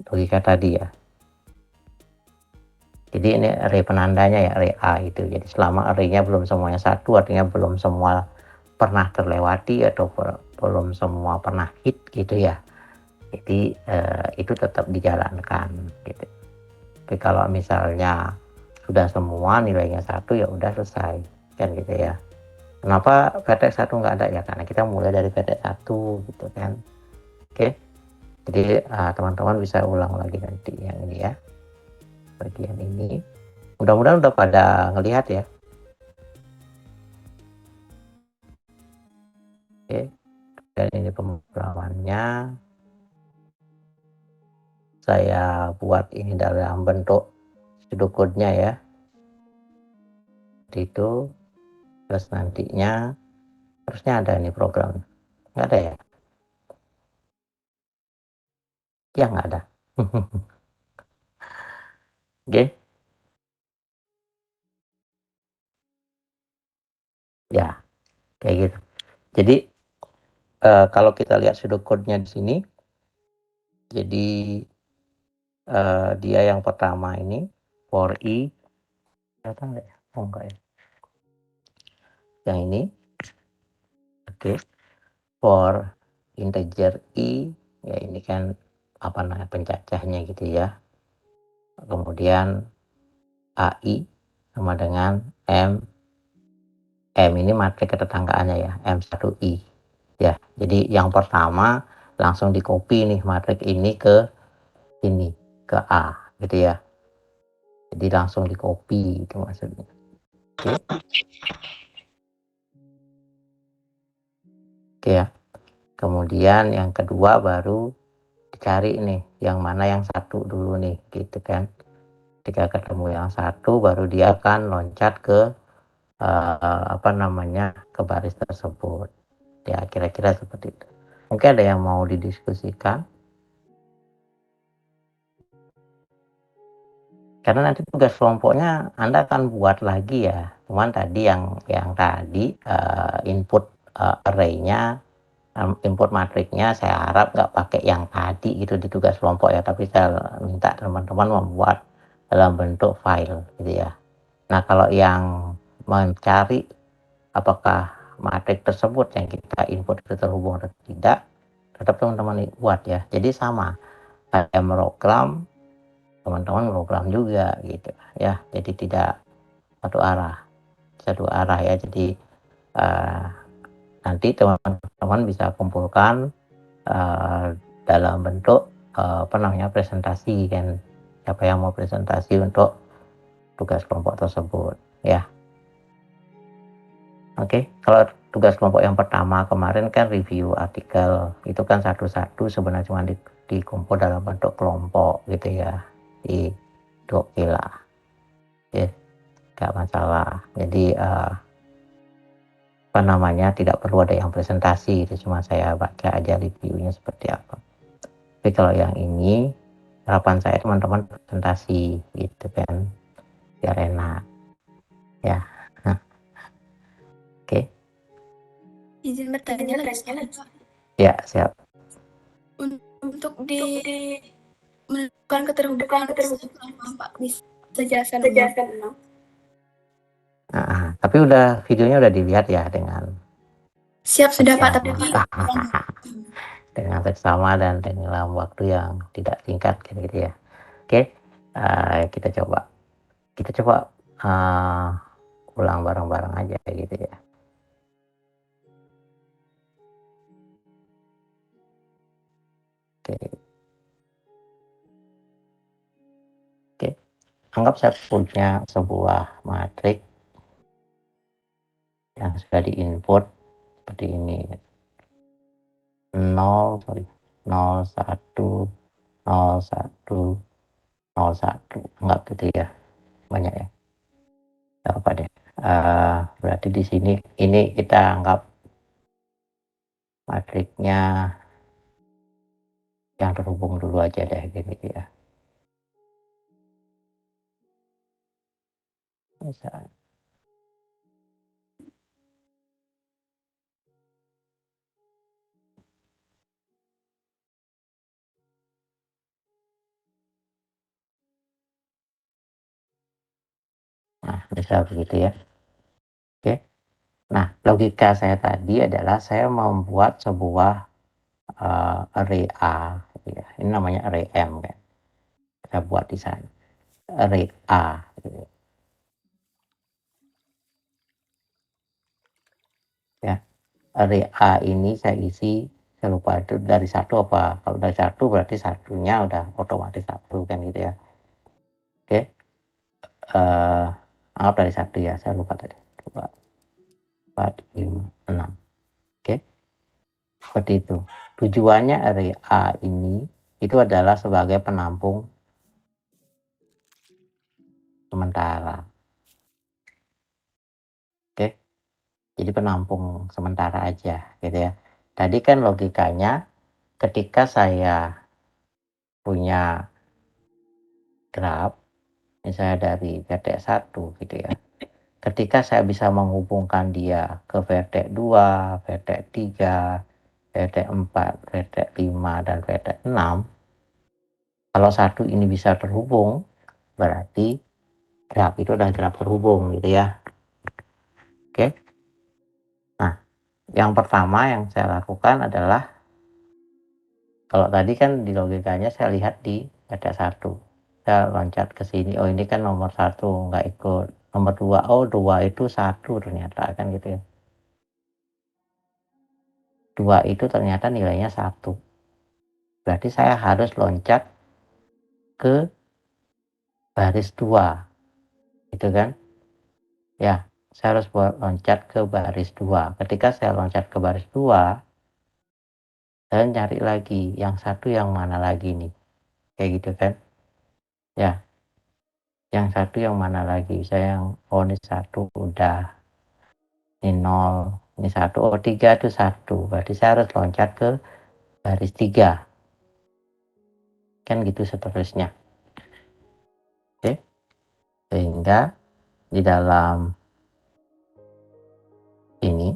logika tadi ya. Jadi ini array penandanya ya, array A itu. Jadi selama arraynya belum semuanya 1, artinya belum semua pernah terlewati atau belum semua pernah hit gitu ya. Jadi itu tetap dijalankan gitu. Tapi kalau misalnya sudah semua nilainya 1 ya udah selesai kan gitu ya. Kenapa vertex 1 nggak ada ya? Karena kita mulai dari vertex 1 gitu kan. Oke. Jadi teman-teman bisa ulang lagi nanti yang ini ya. Bagian ini. Mudah-mudahan udah pada ngelihat ya. Oke. Dan ini pemrogramannya. Saya buat ini dalam bentuk pseudocode-nya ya. Seperti itu. Terus nantinya harusnya ada ini program. Nggak ada ya? Ya nggak ada. Oke. Ya, kayak gitu. Jadi kalau kita lihat pseudocode-nya di sini, jadi dia yang pertama ini for i, ternyata enggak ya? Oh enggak ya. Yang ini, oke, for integer i, ya ini kan apa namanya pencacahnya gitu ya. Kemudian ai sama dengan m ini matrik ketetanggaannya ya, m1i. Ya, jadi yang pertama langsung di copy nih matrik ini ke ini, ke A gitu ya. Jadi langsung di copy itu maksudnya. Oke. Oke ya. Kemudian yang kedua baru dicari nih yang mana yang 1 dulu nih gitu kan. Ketika ketemu yang 1 baru dia akan loncat ke apa namanya ke baris tersebut. Ya kira-kira seperti itu. Mungkin ada yang mau didiskusikan. Karena nanti tugas kelompoknya Anda akan buat lagi ya. Cuman tadi yang tadi input array-nya, input matriknya saya harap nggak pakai yang tadi itu di tugas kelompok ya, tapi saya minta teman-teman membuat dalam bentuk file gitu ya. Nah kalau yang mencari apakah matrik tersebut yang kita input itu terhubung atau tidak, tetap teman-teman buat ya. Jadi sama, saya program, teman-teman program juga gitu ya. Jadi tidak satu arah ya. Jadi nanti teman-teman bisa kumpulkan dalam bentuk apa namanya presentasi kan, siapa yang mau presentasi untuk tugas kelompok tersebut ya. Oke, kalau tugas kelompok yang pertama kemarin kan review artikel, itu kan satu-satu sebenarnya cuma dikumpul dalam bentuk kelompok gitu ya, di Dokila ya, gak masalah. Jadi apa namanya tidak perlu ada yang presentasi, itu cuma saya baca aja reviewnya seperti apa. Tapi kalau yang ini harapan saya teman-teman presentasi gitu kan biar enak ya. Oke. Izin bertanya lagi. Ya siap. Untuk melakukan keterhubungan Pak bisa jelaskan dulu. Tapi udah videonya udah dilihat ya dengan Siap sudah Pak, tapi dengan seksama dan dalam waktu yang tidak singkat gitu ya. Oke, kita coba ulang bareng-bareng aja gitu ya. Oke, anggap saya punya sebuah matrik yang sudah diinput seperti ini, 0, 1, 01, 01, anggap gitu ya, banyak ya, nggak apa deh. Berarti di sini ini kita anggap matriknya yang terhubung dulu aja deh gitu ya. Misalnya. Nah, bisa begitu ya. Oke. Nah, logika saya tadi adalah saya membuat sebuah array A gitu ya. Ini namanya array M kan. Kita buat di sana. Array A gitu. Ya. Array A ini saya isi, saya lupa itu dari 1 apa. Kalau dari 1 berarti satunya udah otomatis 1 kan gitu ya. Oke. Anggap dari 1 ya, saya lupa tadi. 2, 4, 5, 6. Oke. Seperti itu. Tujuannya array A ini itu adalah sebagai penampung sementara. Oke. Jadi penampung sementara aja gitu ya. Tadi kan logikanya ketika saya punya graf misalnya dari vertex 1 gitu ya. Ketika saya bisa menghubungkan dia ke vertex 2, vertex 3, vertex 4, vertex 5 dan vertex 6. Kalau satu ini bisa terhubung, berarti graf itu adalah graf terhubung gitu ya. Oke. Nah, yang pertama yang saya lakukan adalah kalau tadi kan di logikanya saya lihat di vertex 1. Saya loncat ke sini, oh ini kan nomor 1 nggak ikut. Nomor 2, oh 2 itu 1 ternyata kan gitu ya. 2 itu ternyata nilainya 1. Berarti saya harus loncat ke baris 2. Gitu kan? Ya, saya harus loncat ke baris 2. Ketika saya loncat ke baris 2, saya cari lagi yang 1 yang mana lagi nih. Kayak gitu kan? Ya. Yang 1 yang mana lagi? Saya yang oh ini 1 udah. Ini 0, ini 1, oh 3 itu 1. Berarti saya harus loncat ke baris 3. Kan gitu seterusnya. Oke. Sehingga di dalam ini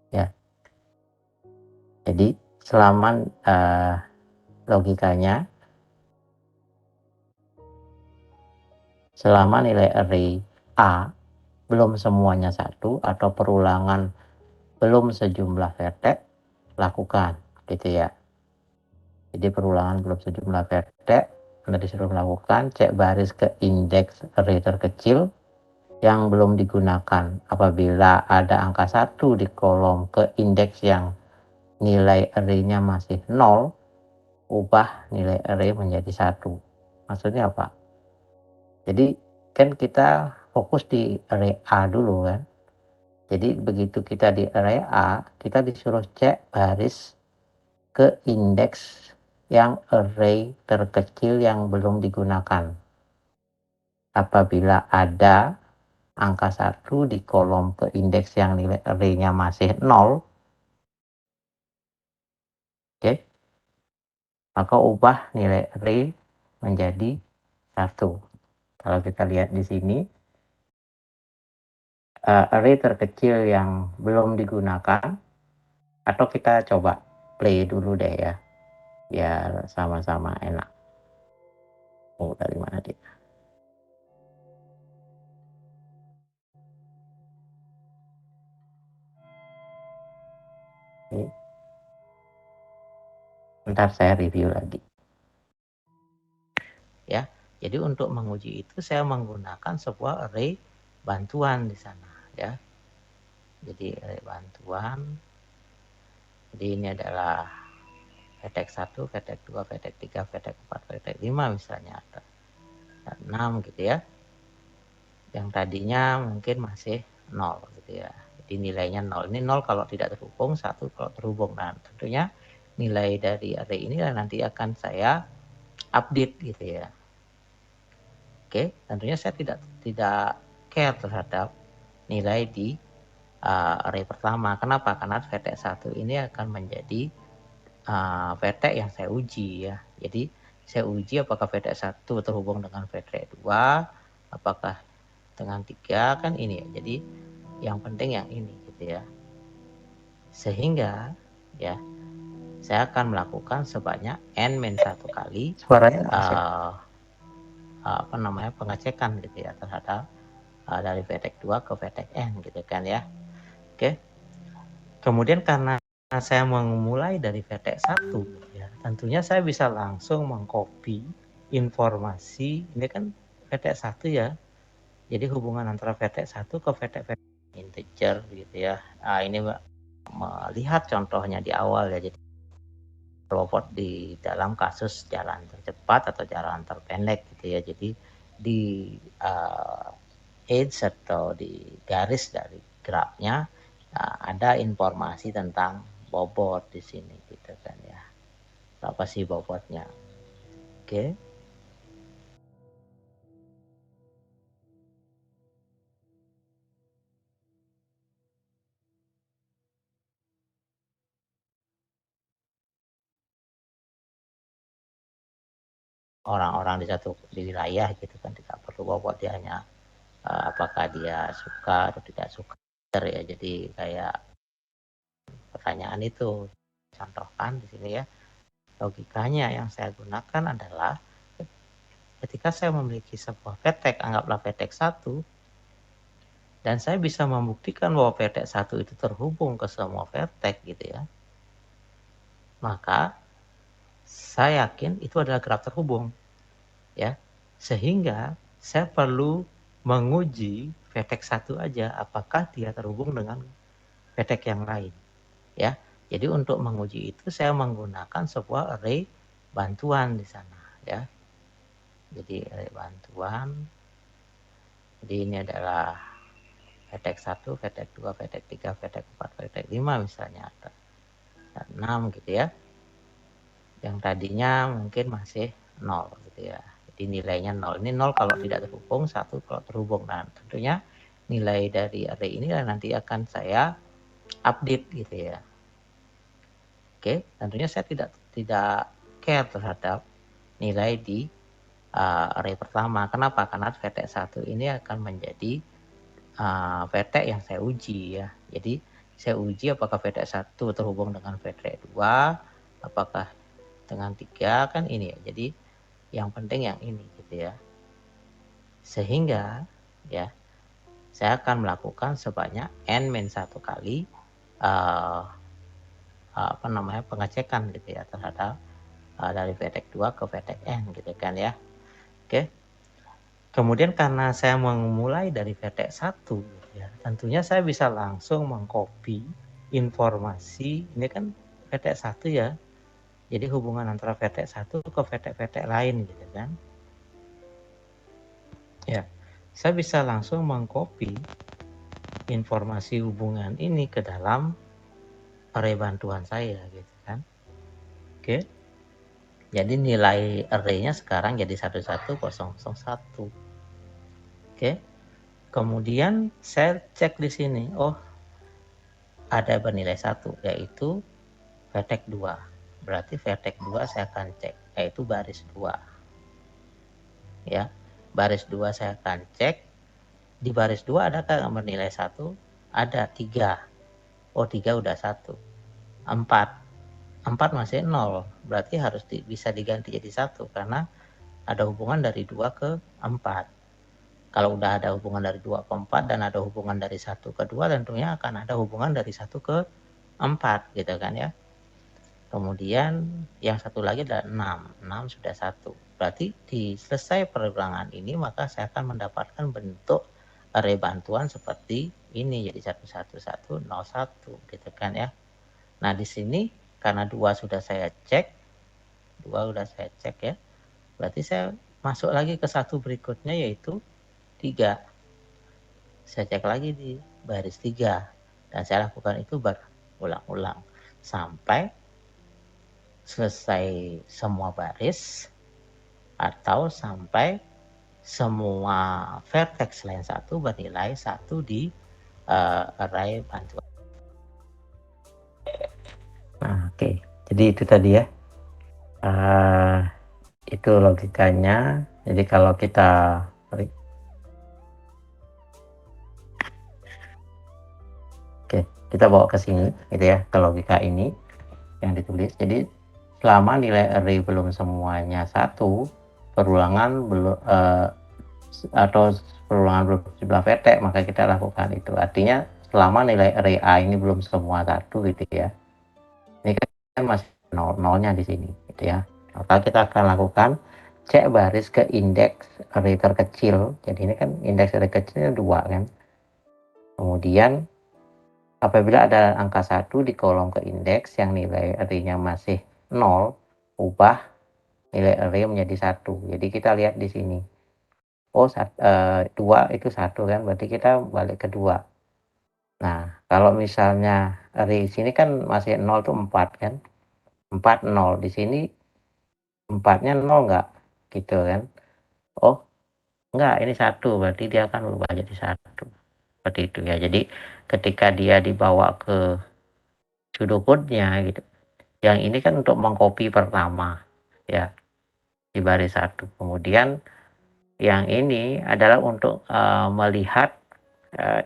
ya. Jadi selama logikanya selama nilai array A belum semuanya 1 atau perulangan belum sejumlah vertex, lakukan gitu ya. Jadi perulangan belum sejumlah vertex, Anda disuruh melakukan cek baris ke indeks array terkecil yang belum digunakan. Apabila ada angka 1 di kolom ke indeks yang nilai array-nya masih 0, ubah nilai array menjadi 1. Maksudnya apa? Jadi kan kita fokus di array A dulu kan. Jadi begitu kita di array A, kita disuruh cek baris ke indeks yang array terkecil yang belum digunakan. Apabila ada angka 1 di kolom ke indeks yang nilai array-nya masih 0, oke, maka ubah nilai array menjadi 1. Kalau kita lihat di sini, array terkecil yang belum digunakan, atau kita coba play dulu deh ya, biar sama-sama enak. Oh, dari mana dia? Oke. Ntar saya review lagi. Ya, jadi untuk menguji itu saya menggunakan sebuah array bantuan di sana ya. Jadi array bantuan. Jadi ini adalah vertex 1, vertex 2, vertex 3, vertex 4, vertex 5 misalnya atau 6 gitu ya. Yang tadinya mungkin masih 0 gitu ya. Jadi nilainya 0. Ini 0 kalau tidak terhubung, 1 kalau terhubung. Nah, tentunya nilai dari array ini nanti akan saya update gitu ya. Oke, tentunya saya tidak care terhadap nilai di array pertama. Kenapa? Karena vertex 1 ini akan menjadi vertex yang saya uji ya. Jadi saya uji apakah vertex 1 terhubung dengan vertex 2, apakah dengan 3 kan ini ya. Jadi yang penting yang ini gitu ya. Sehingga ya saya akan melakukan sebanyak n-1 kali pengecekan gitu ya terhadap dari vertex 2 ke vertex n gitu kan ya. Oke. Kemudian karena saya memulai dari vertex 1 ya, tentunya saya bisa langsung mengcopy informasi, ini kan vertex 1 ya. Jadi hubungan antara vertex 1 ke vertex integer gitu ya. Nah, ini melihat contohnya di awal ya. Jadi bobot di dalam kasus jalan tercepat atau jalan terpendek gitu ya. Jadi di edge atau di garis dari grafnya ada informasi tentang bobot di sini gitu kan ya. Berapa sih bobotnya? Oke. Orang-orang di wilayah gitu kan, tidak perlu bobot, dia hanya apakah dia suka atau tidak suka ya. Jadi kayak pertanyaan itu contohkan di sini ya. Logikanya yang saya gunakan adalah ketika saya memiliki sebuah vertex, anggaplah vertex 1, dan saya bisa membuktikan bahwa vertex 1 itu terhubung ke semua vertex gitu ya, maka saya yakin itu adalah graf terhubung ya, sehingga saya perlu menguji vertex 1 aja apakah dia terhubung dengan vertex yang lain ya. Jadi untuk menguji itu saya menggunakan sebuah array bantuan di sana ya. Jadi array bantuan, jadi ini adalah vertex 1, vertex 2, vertex 3, vertex 4, vertex 5 misalnya, dan 6 gitu ya. Yang tadinya mungkin masih 0 gitu ya. Jadi nilainya 0. Ini 0 kalau tidak terhubung, 1 kalau terhubung. Nah, tentunya nilai dari array ini nanti akan saya update gitu ya. Oke, tentunya saya tidak care terhadap nilai di array pertama. Kenapa? Karena vertex 1 ini akan menjadi vertex yang saya uji ya. Jadi saya uji apakah vertex 1 terhubung dengan vertex 2, apakah dengan 3, kan ini ya. Jadi yang penting yang ini gitu ya. Sehingga ya saya akan melakukan sebanyak n-1 kali pengecekan gitu ya terhadap dari vertex 2 ke vertex n gitu kan ya. Oke. Kemudian karena saya memulai dari vertex 1 ya, tentunya saya bisa langsung mengcopy informasi, ini kan vertex 1 ya. Jadi hubungan antara vertex 1 ke vertex lain gitu kan. Ya, saya bisa langsung mengcopy informasi hubungan ini ke dalam array bantuan saya gitu kan. Oke. Jadi nilai array-nya sekarang jadi 11001. Oke. Kemudian saya cek di sini, oh ada bernilai 1 yaitu vertex 2. Berarti vertex 2 saya akan cek yaitu baris 2. Ya. Baris 2 saya akan cek. Di baris 2 adakah yang bernilai 1? Ada 3. Oh 3 udah 1. 4 masih 0, berarti harus bisa diganti jadi 1 karena ada hubungan dari 2 ke 4. Kalau udah ada hubungan dari 2 ke 4 dan ada hubungan dari 1 ke 2, tentunya akan ada hubungan dari 1 ke 4 gitu kan ya. Kemudian yang satu lagi adalah 6 sudah 1. Berarti di selesai perulangan ini maka saya akan mendapatkan bentuk array bantuan seperti ini, jadi 11101 gitu kan ya. Nah di sini karena 2 sudah saya cek ya, berarti saya masuk lagi ke satu berikutnya yaitu 3. Saya cek lagi di baris 3 dan saya lakukan itu berulang-ulang sampai selesai semua baris atau sampai semua vertex lain 1 bernilai 1 di array bantuan. Nah, oke. Jadi itu tadi ya. Itu logikanya. Jadi kalau kita bawa ke sini gitu ya, ke logika ini yang ditulis. Jadi selama nilai array belum semuanya 1, perulangan belum atau perulangan belum jumlah vertex, maka kita lakukan itu. Artinya selama nilai array A ini belum semua 1 gitu ya, Ini kan masih nolnya di sini gitu ya. Maka kita akan lakukan cek baris ke indeks array terkecil. Jadi ini kan indeks array kecilnya 2 kan. Kemudian apabila ada angka 1 di kolom ke indeks yang nilai array-nya masih 0, ubah nilai array menjadi 1. Jadi kita lihat di sini. Oh, 2 itu 1 kan, berarti kita balik ke 2. Nah, kalau misalnya array sini kan masih 0 tuh 4 kan. 4, 0. Di sini 4-nya 0 enggak? Gitu kan. Oh, enggak, ini 1, berarti dia akan berubah jadi 1. Seperti itu ya. Jadi ketika dia dibawa ke pseudocode-nya gitu. Yang ini kan untuk mengcopy pertama ya di baris 1. Kemudian yang ini adalah untuk melihat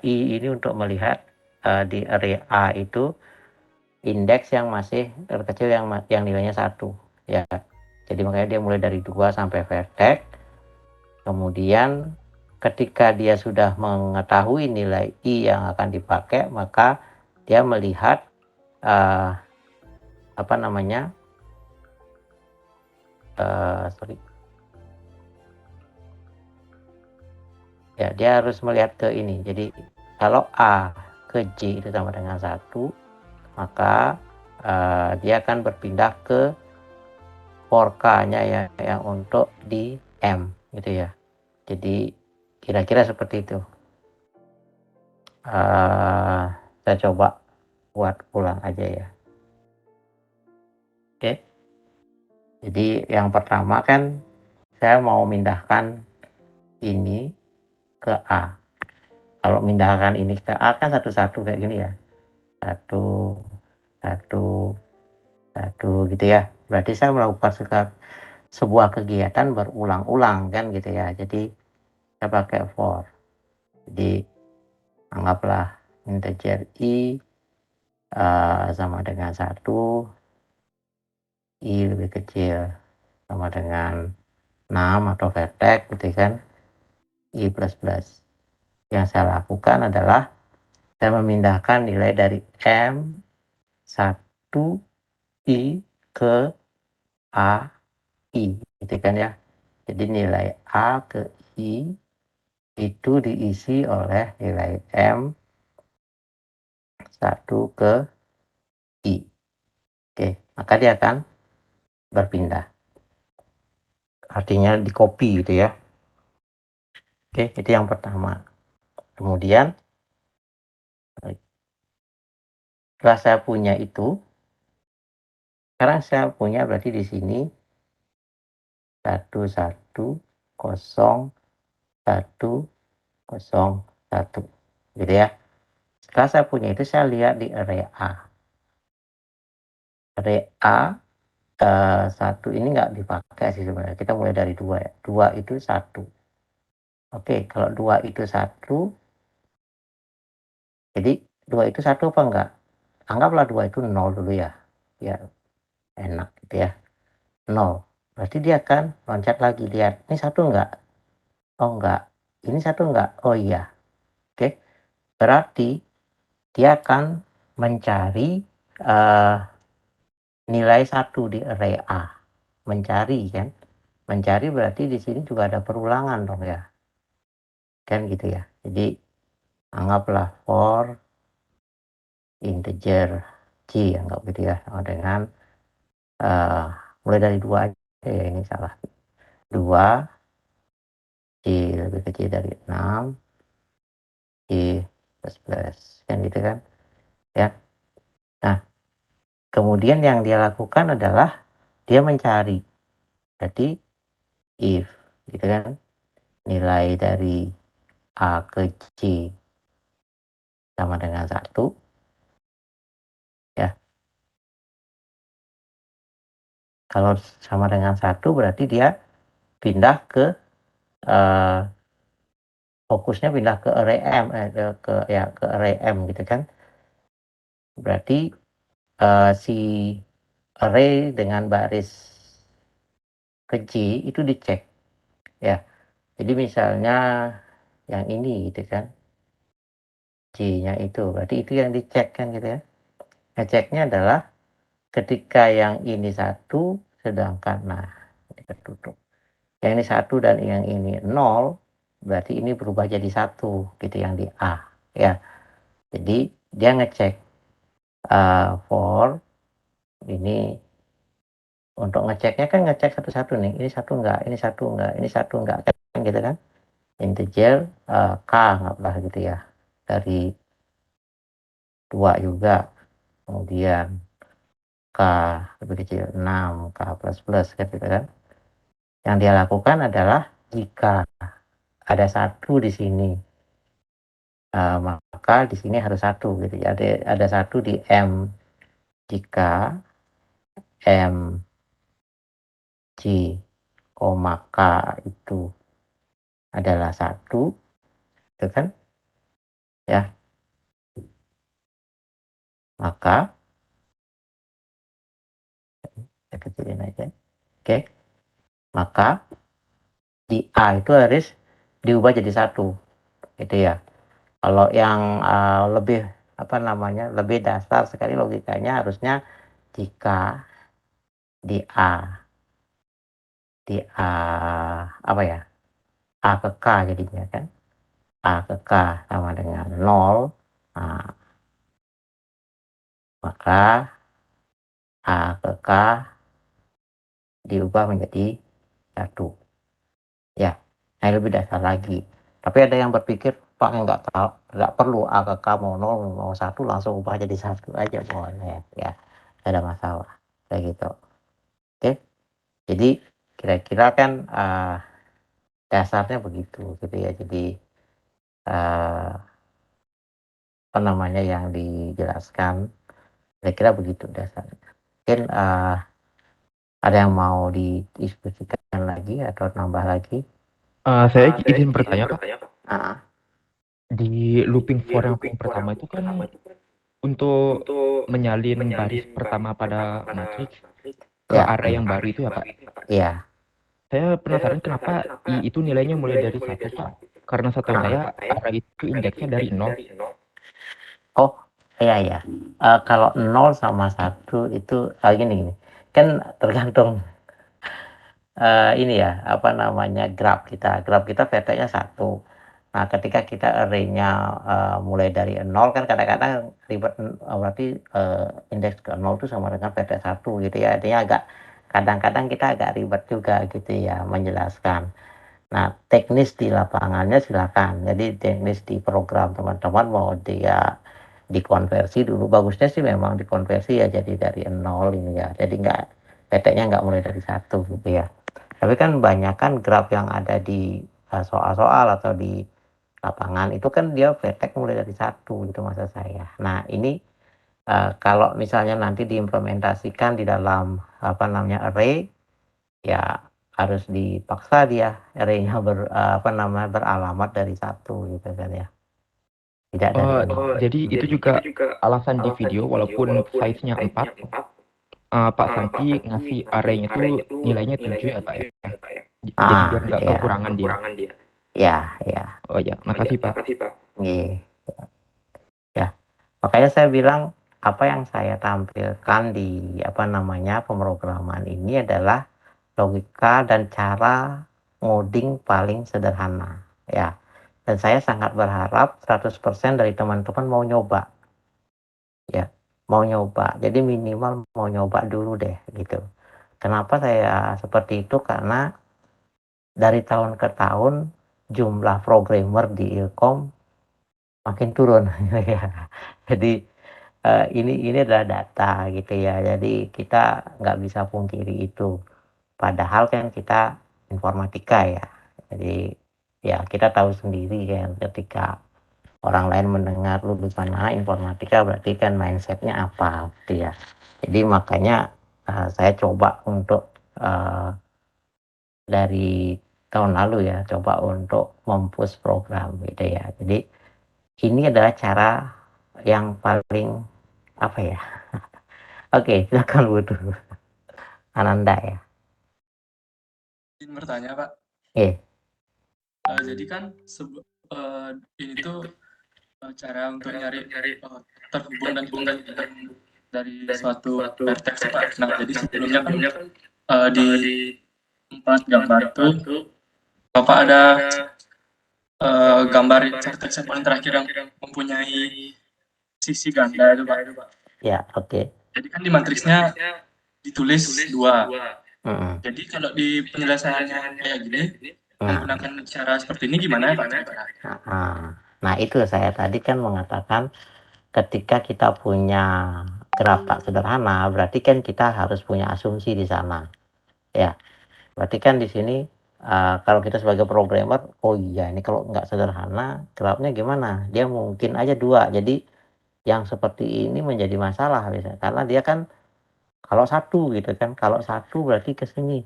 I ini untuk melihat di array A itu indeks yang masih terkecil yang nilainya 1 ya. Jadi makanya dia mulai dari 2 sampai vertex. Kemudian ketika dia sudah mengetahui nilai I yang akan dipakai, maka dia melihat apa namanya ya, dia harus melihat ke ini. Jadi kalau A ke J itu sama dengan 1, maka dia akan berpindah ke for K-nya ya, yang untuk di M gitu ya. Jadi kira-kira seperti itu. Saya coba buat ulang aja ya. Oke. Jadi yang pertama kan saya mau mindahkan ini ke A. Kalau mindahkan ini ke A kan satu-satu kayak gini ya. 1, 1, 1 gitu ya. Berarti saya melakukan sebuah kegiatan berulang-ulang kan gitu ya. Jadi saya pakai for. Jadi anggaplah integer I sama dengan 1, I lebih kecil sama dengan 6 atau vertex gitu kan, I++. Yang saya lakukan adalah saya memindahkan nilai dari M1 I ke A I gitu kan ya. Jadi nilai A ke I itu diisi oleh nilai M1 ke I. Oke, maka dia akan berpindah. Artinya di copy gitu ya. Oke, itu yang pertama. Kemudian setelah saya punya itu, sekarang saya punya berarti di sini 1, 1, 0, 1, 0, 1 gitu ya. Setelah saya punya itu, saya lihat di array A. Array A 1 ini nggak dipakai sih sebenarnya. Kita mulai dari 2 ya. 2 itu 1. Oke, kalau 2 itu 1, jadi 2 itu 1 apa enggak? Anggaplah 2 itu 0 dulu ya. Ya, enak gitu ya. 0. Berarti dia akan loncat lagi, lihat. Ini 1 enggak? Oh enggak. Ini 1 enggak? Oh iya. Oke. Berarti dia akan mencari nilai 1 di array A. Mencari kan. Mencari berarti di sini juga ada perulangan dong ya. Kan gitu ya. Jadi anggaplah for integer C, anggap gitu ya, sama dengan mulai dari 2 aja ya, ini salah. 2 C lebih kecil dari 6 C plus kan gitu kan ya. Nah, kemudian yang dia lakukan adalah dia mencari. Jadi if gitu kan, nilai dari A ke C sama dengan 1 ya. Kalau sama dengan 1 berarti dia pindah ke fokusnya pindah ke array M, ke array M gitu kan. Berarti si array dengan baris kecil itu dicek ya. Jadi misalnya yang ini gitu kan, C-nya itu berarti itu yang dicek kan gitu ya. Ngeceknya adalah ketika yang ini 1, sedangkan ini ketutup. Yang ini 1 dan yang ini 0, berarti ini berubah jadi 1 gitu yang di A ya. Jadi dia ngecek for ini, untuk ngeceknya kan ngecek satu-satu nih, ini 1 enggak, ini 1 enggak, ini 1 enggak, kan gitu kan. Integer K anggaplah gitu ya. Dari 2 juga. Kemudian K lebih kecil 6, K plus kan gitu kan. Yang dia lakukan adalah jika ada 1 di sini, maka di sini harus 1 gitu ya. Ada 1 di M, jika M, J, K itu adalah 1, gitu kan ya, maka saya kecilin aja. Oke, maka di A itu harus diubah jadi 1 gitu ya. Kalau yang lebih lebih dasar sekali logikanya, harusnya jika di A apa ya, A ke K jadinya kan, A ke K sama dengan 0, nah, maka A ke K diubah menjadi 1 ya. Nah, lebih dasar lagi, tapi ada yang berpikir, Pak, nggak perlu A ke K mau 0 mau 1 langsung ubah jadi 1 aja boleh ya, nggak ada masalah kayak gitu. Oke, jadi kira-kira kan dasarnya begitu gitu ya. Jadi yang dijelaskan kira-kira begitu dasarnya. Mungkin ada yang mau didiskusikan lagi atau nambah lagi? Saya izin bertanya, Pak. Ah, Di looping for yang pertama itu kan untuk menyalin baris pertama pada matriks ke ya, array yang baru itu ya, Pak. iya. Saya penasaran kenapa I itu nilainya mulai dari 1, Pak. Karena setahu saya array itu indeksnya dari 0. Oh, iya. Kalau 0 sama 1 itu gini, kan tergantung ini ya, graf kita. Graf kita vertexnya 1. Nah, ketika kita array-nya mulai dari 0 kan kadang-kadang ribet, berarti indeks ke 0 itu sama dengan vertex 1 gitu ya. Artinya kadang-kadang kita agak ribet juga gitu ya menjelaskan. Nah, teknis di lapangannya silakan. Jadi teknis di program teman-teman mau dia dikonversi dulu. Bagusnya sih memang dikonversi ya, jadi dari 0 ini ya. Jadi vertexnya nggak mulai dari 1 gitu ya. Tapi kan banyak kan graf yang ada di soal-soal atau di lapangan itu kan dia vertex mulai dari 1 gitu maksud saya. Nah, ini kalau misalnya nanti diimplementasikan di dalam array, ya harus dipaksa dia array-nya beralamat dari 1 gitu kan ya. Tidak dari 0. Jadi itu juga alasan di video walaupun size-nya 4, Pak Santi ngasih array-nya itu nilainya 7 ya, Pak ya. Jadi biar nggak Iya. kekurangan dia. Ya. Oh ya, makasih Pak. Iya. Ya. Makanya saya bilang apa yang saya tampilkan di pemrograman ini adalah logika dan cara ngoding paling sederhana ya. Dan saya sangat berharap 100% dari teman-teman mau nyoba. Ya, mau nyoba. Jadi minimal mau nyoba dulu deh gitu. Kenapa saya seperti itu? Karena dari tahun ke tahun jumlah programmer di Ilkom makin turun ya. Jadi ini adalah data gitu ya. Jadi kita nggak bisa pungkiri itu. Padahal kan kita informatika ya. Jadi ya kita tahu sendiri kan, ketika orang lain mendengar lulusan informatika berarti kan mindsetnya apa gitu ya. Jadi makanya saya coba untuk dari tahun lalu ya, coba untuk mempush program gitu ya. Jadi ini adalah cara yang paling ya. Oke, silakan Budu Ananda ya. Izin bertanya, Pak. Jadi kan ini tuh cara untuk nyari terhubung dan kemudian dari suatu vertex Pak. Nah, jadi sebelumnya kan di 4 gambar itu Bapak ada gambar vertex yang paling terakhir yang mempunyai sisi ganda itu Pak. Ya, oke. Jadi kan di matriksnya ditulis 2. Jadi kalau di penyelesaiannya kayak gini, menggunakan cara seperti ini gimana ya Pak? Nah, itu saya tadi kan mengatakan ketika kita punya graf tak sederhana, berarti kan kita harus punya asumsi di sana. Ya, berarti kan di sini kalau kita sebagai programmer, oh iya ini kalau nggak sederhana, grafnya gimana? Dia mungkin aja 2. Jadi yang seperti ini menjadi masalah misalnya, karena dia kan kalau 1 gitu kan, kalau 1 berarti ke sini.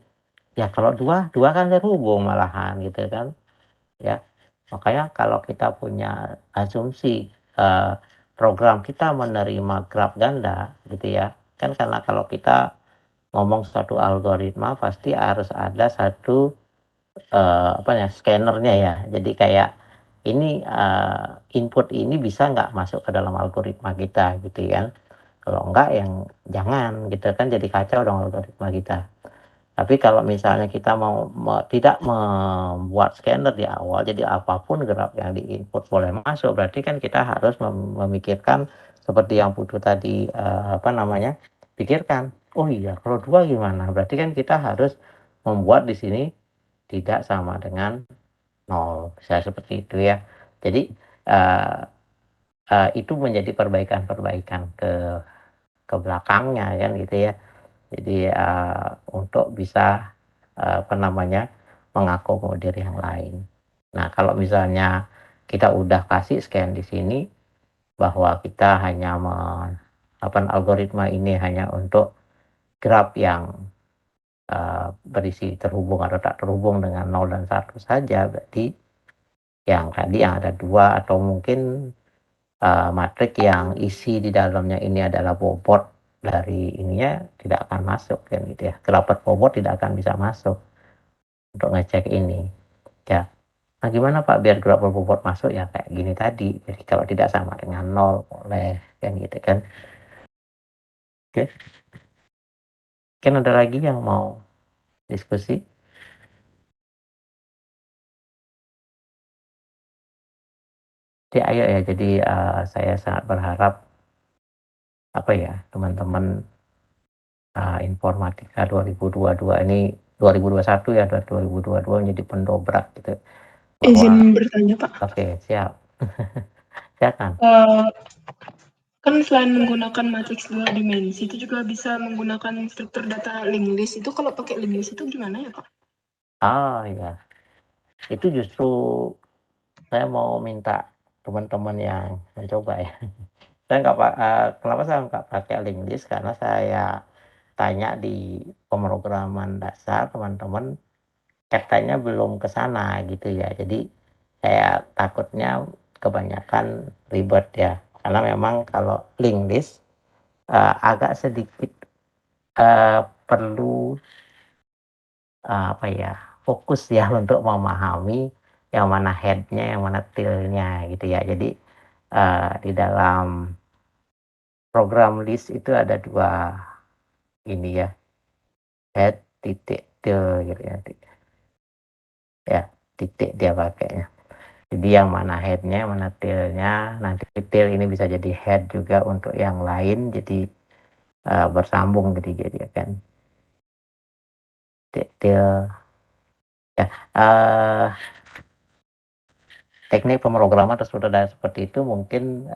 Ya kalau 2 kan terhubung malahan gitu kan. Ya. Makanya kalau kita punya asumsi program kita menerima graf ganda gitu ya. Kan karena kalau kita ngomong satu algoritma pasti harus ada satu scannernya ya. Jadi kayak ini input ini bisa nggak masuk ke dalam algoritma kita gitu kan. Kalau enggak yang jangan gitu kan, jadi kacau dong algoritma kita. Tapi kalau misalnya kita mau tidak membuat scanner di awal, jadi apapun graf yang diinput boleh masuk, berarti kan kita harus memikirkan seperti yang Putu tadi pikirkan. Oh iya, kalau 2 gimana? Berarti kan kita harus membuat di sini tidak sama dengan 0, bisa seperti itu ya. Jadi itu menjadi perbaikan-perbaikan ke belakangnya kan gitu ya. Jadi untuk bisa mengakomodir yang lain. Nah, kalau misalnya kita udah kasih scan di sini bahwa kita hanya algoritma ini hanya untuk graf yang berisi terhubung atau tak terhubung dengan 0 dan 1 saja, berarti yang tadi yang ada 2 atau mungkin matrik yang isi di dalamnya ini adalah bobot dari ininya tidak akan masuk kan gitu ya. Graf bobot tidak akan bisa masuk untuk ngecek ini. Ya. Nah, gimana Pak biar graf berbobot masuk ya kayak gini tadi. Jadi kalau tidak sama dengan 0 boleh kan gitu kan. Oke. Mungkin ada lagi yang mau diskusi? Ya, ayo ya. Jadi saya sangat berharap teman-teman informatika 2022 ini 2021 ya 2022 menjadi pendobrak gitu. Izin bertanya Pak. Oke, siap. Silakan. Kan selain menggunakan matriks 2 dimensi itu juga bisa menggunakan struktur data linked list. Itu kalau pakai linked list itu gimana ya Pak? Oh ya, itu justru saya mau minta teman-teman yang mencoba ya. Kenapa saya nggak pakai linked list, karena saya tanya di pemrograman dasar teman-teman katanya belum ke sana gitu ya. Jadi saya takutnya kebanyakan ribet ya. Karena memang kalau linked list agak sedikit perlu fokus ya untuk memahami yang mana head-nya, yang mana tail-nya gitu ya. Jadi di dalam program list itu ada 2 ini ya, head titik tail gitu ya. Ya, titik dia pakainya. Jadi yang mana head-nya, yang mana tail-nya. Nanti tail ini bisa jadi head juga untuk yang lain. Jadi bersambung gitu jadi kan. Tail. Ya, teknik pemrograman atau sutradara seperti itu mungkin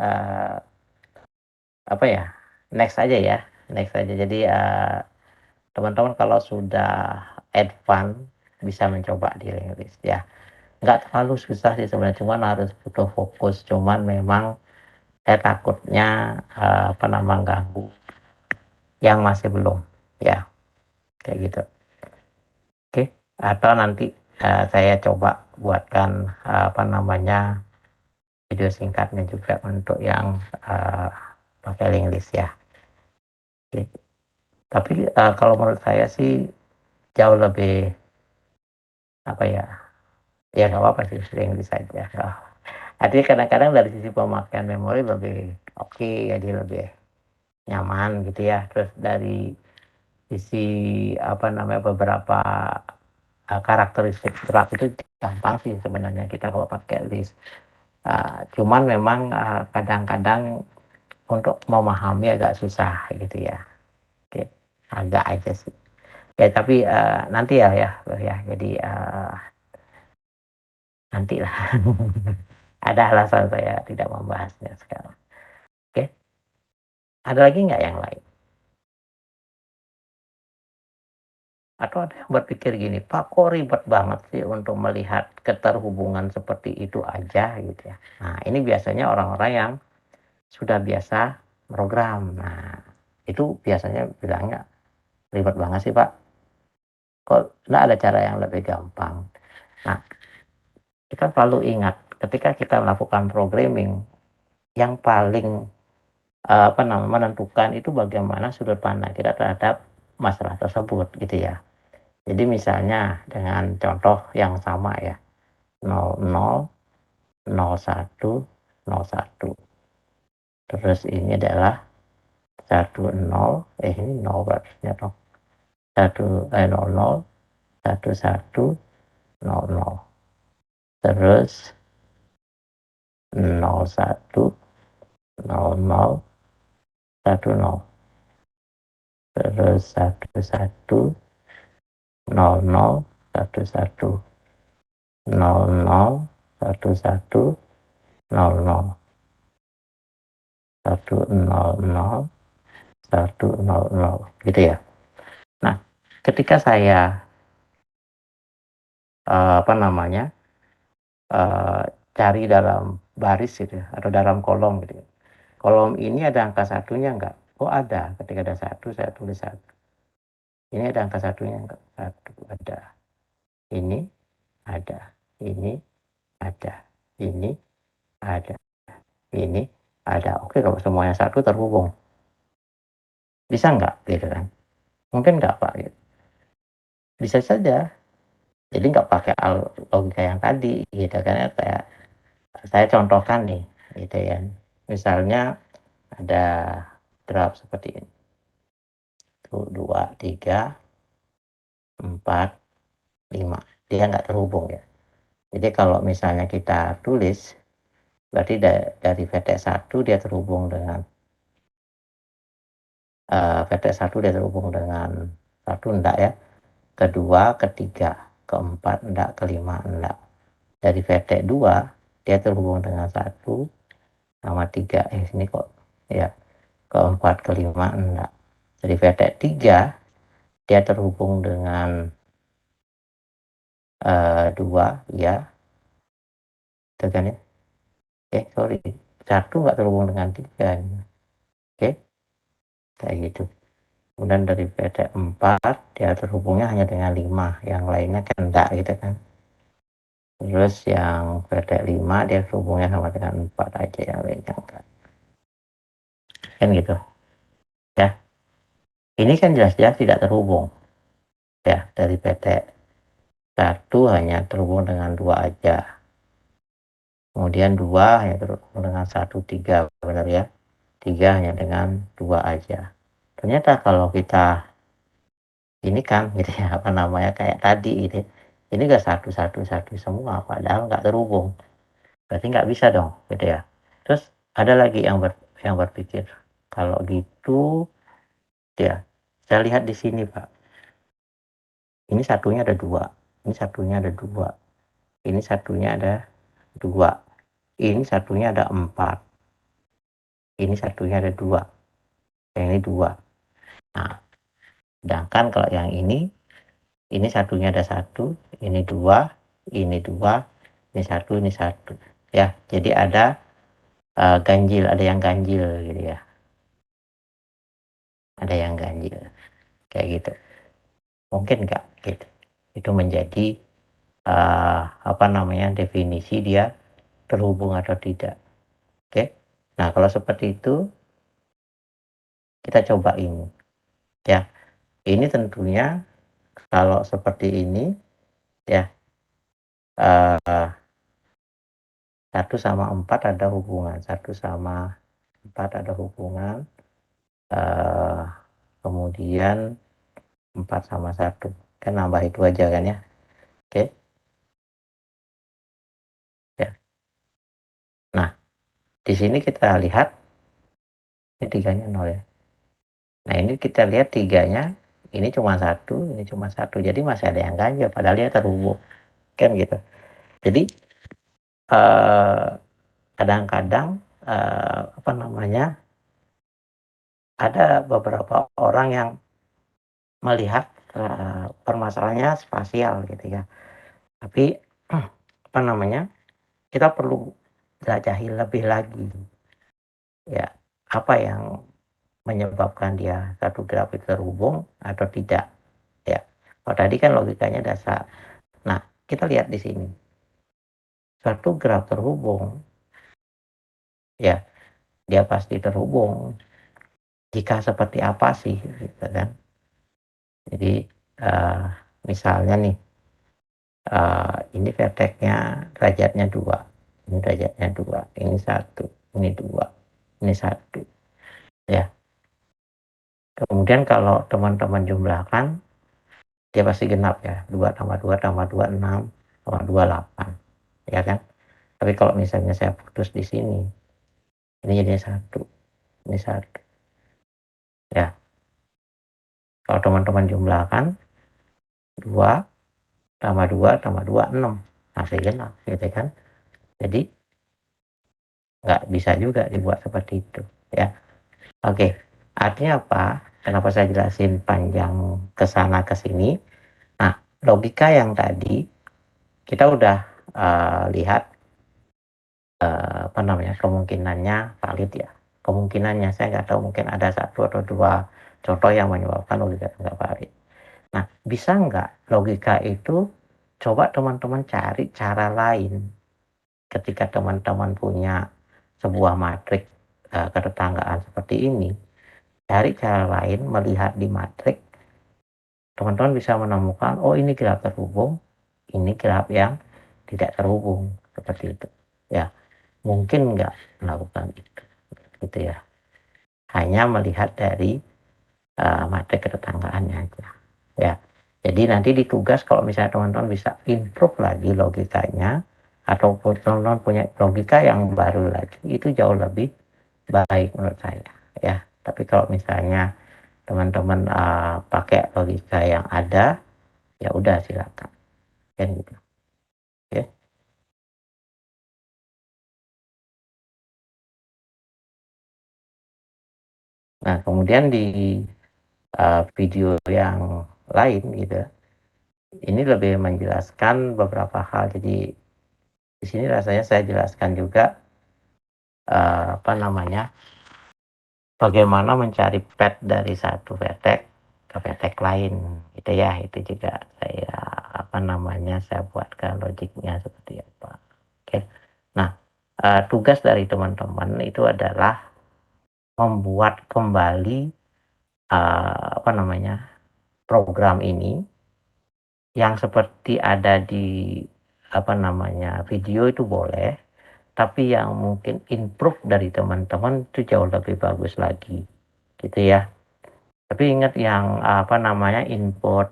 next aja ya. Jadi teman-teman kalau sudah advance bisa mencoba di linked list ya. Nggak terlalu susah sih sebenarnya, cuman harus butuh fokus. Cuman memang saya takutnya ganggu yang masih belum ya, kayak gitu. Oke, atau nanti saya coba buatkan video singkatnya juga untuk yang pakai link list ya. Oke. Tapi kalau menurut saya sih jauh lebih ya nggak apa-apa sih link list saja. Artinya kadang-kadang dari sisi pemakaian memori lebih oke, jadi lebih nyaman gitu ya. Terus dari sisi beberapa karakteristik gerak itu gampang sih sebenarnya kita kalau pakai list. Cuman memang kadang-kadang untuk memahami agak susah gitu ya. Oke, agak aja sih. Ya tapi nanti ya. Jadi nantilah. Ada alasan saya tidak membahasnya sekarang. Oke, ada lagi nggak yang lain? Atau ada yang berpikir gini, Pak, kok ribet banget sih untuk melihat keterhubungan seperti itu aja gitu ya. Nah, ini biasanya orang-orang yang sudah biasa program. Nah, itu biasanya bilangnya ribet banget sih, Pak. Kok nggak ada cara yang lebih gampang? Nah, kita selalu ingat ketika kita melakukan programming, yang paling menentukan itu bagaimana sudut pandang kita terhadap masalah tersebut gitu ya. Jadi misalnya dengan contoh yang sama ya, 00, 01, 01. Terus ini adalah 10, ini 0 berarti dong. 00, 11, 00. Terus 01, 00, 10. Terus 11, 00, 11, 00, 11, 00, 100, 100 gitu ya. Nah, ketika saya cari dalam baris gitu ya, atau dalam kolom gitu ya. Kolom ini ada angka satunya enggak? Oh ada, ketika ada 1 saya tulis 1. Ini ada angka satunya enggak? 1 ada. Ini ada. Ini ada. Ini ada. Ini ada. Oke, kalau semuanya 1 terhubung. Bisa enggak gitu kan? Mungkin enggak, Pak, gitu. Bisa saja. Jadi enggak pakai logika yang tadi gitu kan ya, kayak saya contohkan nih gitu ya. Misalnya ada graf seperti ini. 1, 2, 3, 4, 5. Dia nggak terhubung ya. Jadi kalau misalnya kita tulis, berarti dari vertex 1 dia terhubung dengan vertex 1 dia terhubung dengan 1 enggak ya. Kedua, ketiga, keempat enggak, kelima enggak. Dari vertex 2 dia terhubung dengan 1 sama 3. Sini kok ya. Keempat, kelima enggak. Dari vertex 3 dia terhubung dengan 2 ya. Itu kan ya. Sorry. 1 nggak terhubung dengan 3. Oke. Kayak gitu. Kemudian dari vertex 4 dia terhubungnya hanya dengan 5, yang lainnya kan enggak gitu kan. Terus yang vertex 5 dia terhubungnya sama dengan 4 aja, yang lainnya enggak. Kan gitu. Ya. Ini kan jelas-jelas tidak terhubung. Ya, dari vertex 1 hanya terhubung dengan 2 aja. Kemudian 2 hanya terhubung dengan 1, 3, benar ya. 3 hanya dengan 2 aja. Ternyata kalau kita ini kan gitu ya, kayak tadi gitu. Ini enggak 1, 1, 1 semua, padahal nggak terhubung. Berarti nggak bisa dong gitu ya. Terus ada lagi yang berpikir, kalau gitu ya, saya lihat di sini Pak. Ini satunya ada 2, ini satunya ada 2, ini satunya ada 2, ini satunya ada 4, ini satunya ada 2, yang ini 2. Nah, sedangkan kalau yang ini satunya ada 1, ini 2, ini 2, ini 1, ini 1. Ya, jadi ada ganjil, ada yang ganjil gitu ya. Ada yang ganjil. Kayak gitu. Mungkin enggak gitu. Itu menjadi definisi dia terhubung atau tidak. Oke. Nah, kalau seperti itu kita coba ini ya. Ini tentunya kalau seperti ini ya, 1 sama 4 ada hubungan, 1 sama 4 ada hubungan, kemudian 4/1 kan nambah itu aja kan ya. Oke ya. Nah di sini kita lihat ini 3-nya 0 ya. Nah ini kita lihat 3-nya ini cuma 1, ini cuma 1, jadi masih ada yang ganjil padahal dia terhubung kan gitu. Jadi kadang-kadang apa namanya, ada beberapa orang yang melihat permasalahannya spasial gitu ya. Tapi apa namanya, kita perlu jelajahi lebih lagi ya, apa yang menyebabkan dia satu grafik terhubung atau tidak ya. Kalau tadi kan logikanya dasar. Nah, kita lihat di sini. Satu graf terhubung ya, dia pasti terhubung jika seperti apa sih gitu kan. Jadi misalnya nih ini vertexnya derajatnya 2, ini derajatnya 2, ini 1, ini 2, ini 1 ya. Kemudian kalau teman-teman jumlahkan dia pasti genap ya, 2 tambah 2 tambah 2 6 tambah 2 8 ya kan. Tapi kalau misalnya saya putus di sini ini jadi 1, ini 1 ya. Kalau teman-teman jumlahkan 2 tambah 2 tambah 2 6 masih genap gitu kan. Jadi nggak bisa juga dibuat seperti itu ya. Oke, artinya apa? Kenapa saya jelasin panjang ke sana ke sini? Nah, logika yang tadi kita udah lihat apa namanya, kemungkinannya valid ya. Kemungkinannya saya nggak tahu, mungkin ada 1 atau 2 contoh yang menyebabkan logika nggak valid. Nah, bisa nggak logika itu coba teman-teman cari cara lain ketika teman-teman punya sebuah matrik ketetanggaan seperti ini. Cari cara lain melihat di matrik, teman-teman bisa menemukan, oh ini graf terhubung, ini graf yang tidak terhubung, seperti itu ya. Mungkin nggak melakukan itu gitu ya, hanya melihat dari matrik ketetanggaannya aja ya. Jadi nanti di tugas kalau misalnya teman-teman bisa improve lagi logikanya, atau teman-teman punya logika yang baru lagi, itu jauh lebih baik menurut saya ya. Tapi kalau misalnya teman-teman pakai logika yang ada, ya udah silakan kan gitu ya. Nah kemudian di video yang lain gitu, ini lebih menjelaskan beberapa hal. Jadi di sini rasanya saya jelaskan juga apa namanya, bagaimana mencari pad dari satu vertex ke vertex lain gitu ya. Itu juga saya apa namanya, saya buatkan logiknya seperti apa. Oke. Nah tugas dari teman-teman itu adalah membuat kembali apa namanya, program ini yang seperti ada di apa namanya video itu boleh, tapi yang mungkin improve dari teman-teman itu jauh lebih bagus lagi gitu ya. Tapi ingat yang apa namanya, input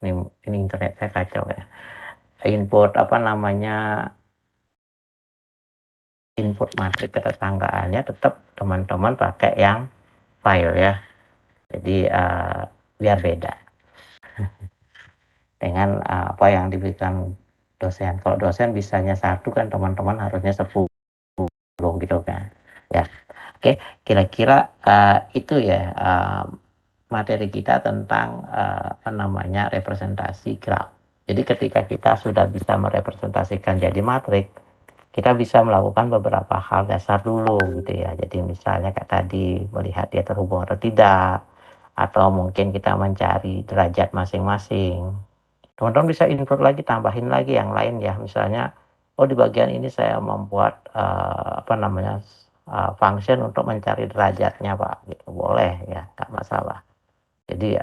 ini internet saya kacau ya, input apa namanya, input matrik ketetanggaannya tetap teman-teman pakai yang file ya. Jadi biar beda dengan apa yang diberikan dosen. Kalau dosen bisanya 1 kan, teman-teman harusnya 10 gitu kan ya. Oke, kira-kira itu ya materi kita tentang apa namanya, representasi graf. Jadi ketika kita sudah bisa merepresentasikan jadi matrik, kita bisa melakukan beberapa hal dasar dulu gitu ya. Jadi misalnya kayak tadi, melihat dia terhubung atau tidak, atau mungkin kita mencari derajat masing-masing. Teman-teman bisa input lagi, tambahin lagi yang lain ya. Misalnya, oh di bagian ini saya membuat apa namanya, function untuk mencari derajatnya Pak, gitu. Boleh ya, nggak masalah. Jadi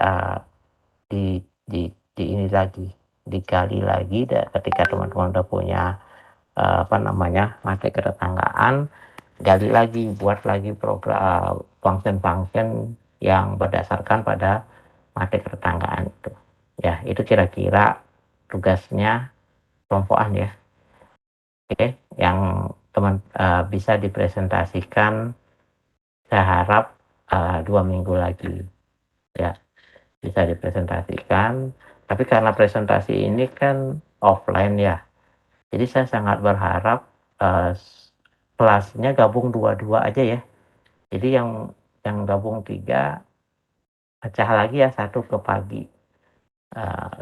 di ini lagi, digali lagi, ketika teman-teman udah punya apa namanya, materi ketetanggaan, gali lagi, buat lagi program function-function yang berdasarkan pada materi ketanggaan itu. Ya, itu kira-kira tugasnya kelompokan ya. Oke, yang teman bisa dipresentasikan saya harap 2 minggu lagi ya, bisa dipresentasikan. Tapi karena presentasi ini kan offline ya, jadi saya sangat berharap kelasnya gabung 2-2 aja ya. Jadi yang gabung 3 pecah lagi ya, 1 ke pagi.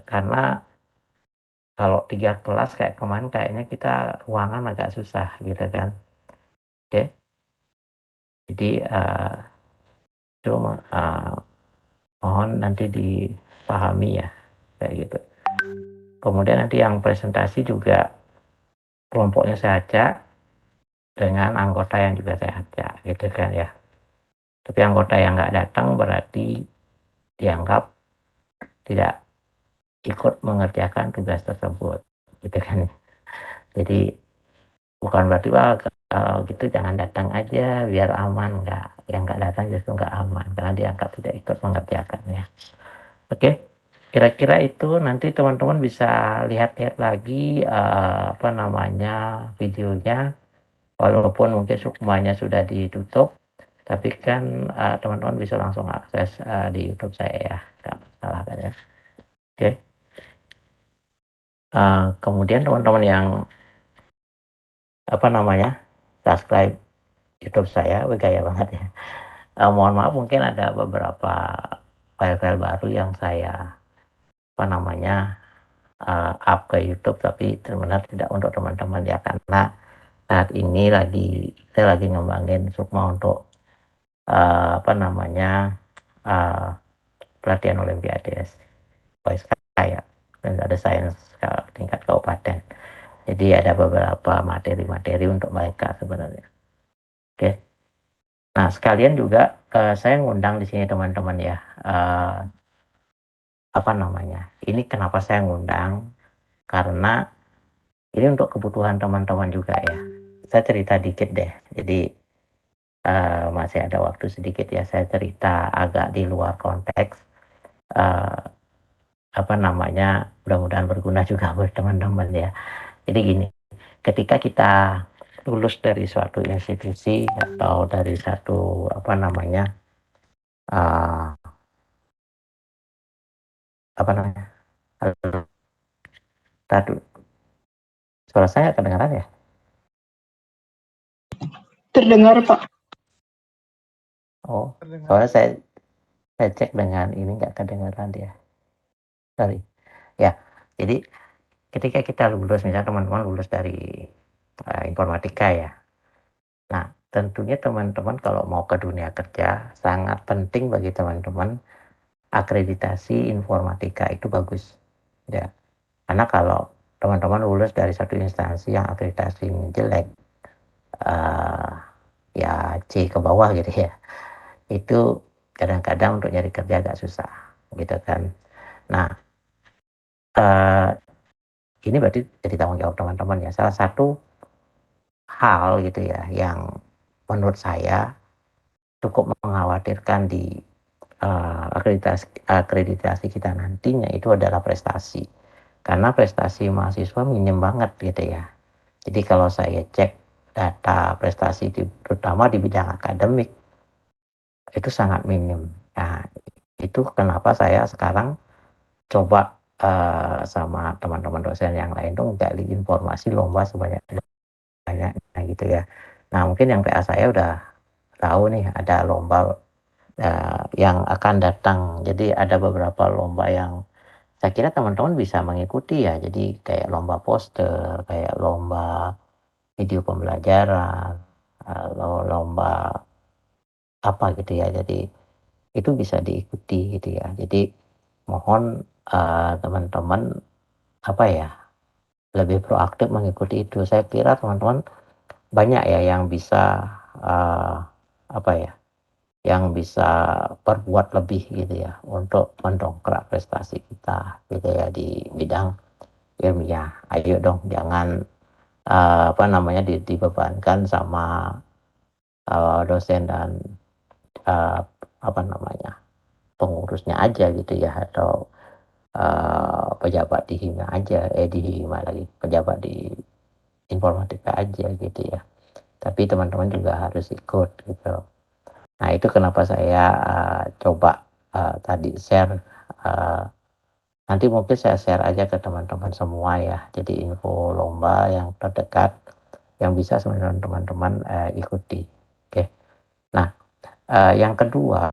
Karena kalau 3 kelas kayak kemarin kayaknya kita ruangan agak susah gitu kan. Oke. Jadi itu mohon nanti dipahami ya kayak gitu. Kemudian nanti yang presentasi juga kelompoknya saya ajak dengan anggota yang juga saya ajak gitu kan ya. Tapi anggota yang nggak datang berarti dianggap tidak ikut mengerjakan tugas tersebut gitu kan. Jadi bukan berarti kalau gitu jangan datang aja biar aman, enggak. Yang nggak datang justru nggak aman karena dianggap tidak ikut mengerjakannya. Oke, kira-kira itu nanti teman-teman bisa lihat-lihat lagi videonya, walaupun mungkin semuanya sudah ditutup, tapi kan teman-teman bisa langsung akses di YouTube saya ya, nggak masalah kan ya. Oke. Kemudian teman-teman yang subscribe YouTube saya, gaya banget ya. Mohon maaf mungkin ada beberapa file-file baru yang saya up ke YouTube, tapi benar tidak untuk teman-teman ya, karena saat ini saya lagi ngembangin Sukma untuk pelatihan Olimpiade kayak dan ada sains tingkat kabupaten. Jadi ada beberapa materi-materi untuk mereka sebenarnya. Oke. Nah, sekalian juga saya ngundang di sini teman-teman ya. Ini kenapa saya ngundang? Karena ini untuk kebutuhan teman-teman juga ya. Saya cerita dikit deh. Jadi masih ada waktu sedikit ya. Saya cerita agak di luar konteks. Mudah-mudahan berguna juga buat teman-teman ya. Jadi gini, ketika kita lulus dari suatu institusi atau dari satu suara saya kedengaran ya? Terdengar, Pak. Oh, soalnya saya cek dengan ini nggak kedengaran dia. Sorry. Ya, jadi ketika kita lulus, misalnya teman-teman lulus dari informatika ya. Nah, tentunya teman-teman kalau mau ke dunia kerja, sangat penting bagi teman-teman akreditasi informatika itu bagus. Ya. Karena kalau teman-teman lulus dari satu instansi yang akreditasinya jelek, ya C ke bawah gitu ya, itu kadang-kadang untuk nyari kerja agak susah gitu kan. Nah, ini berarti jadi tanggung jawab teman-teman ya. Salah satu hal gitu ya yang menurut saya cukup mengkhawatirkan di akreditasi kita nantinya itu adalah prestasi. Karena prestasi mahasiswa minim banget gitu ya. Jadi kalau saya cek data prestasi terutama di bidang akademik itu sangat minim. Nah, itu kenapa saya sekarang coba sama teman-teman dosen yang lain tuh gali informasi lomba sebanyak-banyaknya gitu ya. Nah, mungkin yang PA saya udah tahu nih ada lomba yang akan datang. Jadi ada beberapa lomba yang saya kira teman-teman bisa mengikuti ya. Jadi kayak lomba poster, kayak lomba video pembelajaran, lomba apa gitu ya. Jadi itu bisa diikuti gitu ya. Jadi mohon teman-teman lebih proaktif mengikuti itu. Saya kira teman-teman banyak ya yang bisa yang bisa berbuat lebih gitu ya untuk mendongkrak prestasi kita gitu ya di bidang ilmiah. Ayo dong, jangan dibebankan sama dosen dan apa namanya, pengurusnya aja gitu ya, atau pejabat di Hima aja, di Hima lagi, pejabat di informatika aja gitu ya. Tapi teman-teman juga harus ikut gitu. Nah itu kenapa saya coba tadi share, nanti mungkin saya share aja ke teman-teman semua ya. Jadi info lomba yang terdekat yang bisa sebenarnya teman-teman ikuti. Oke. Nah yang kedua,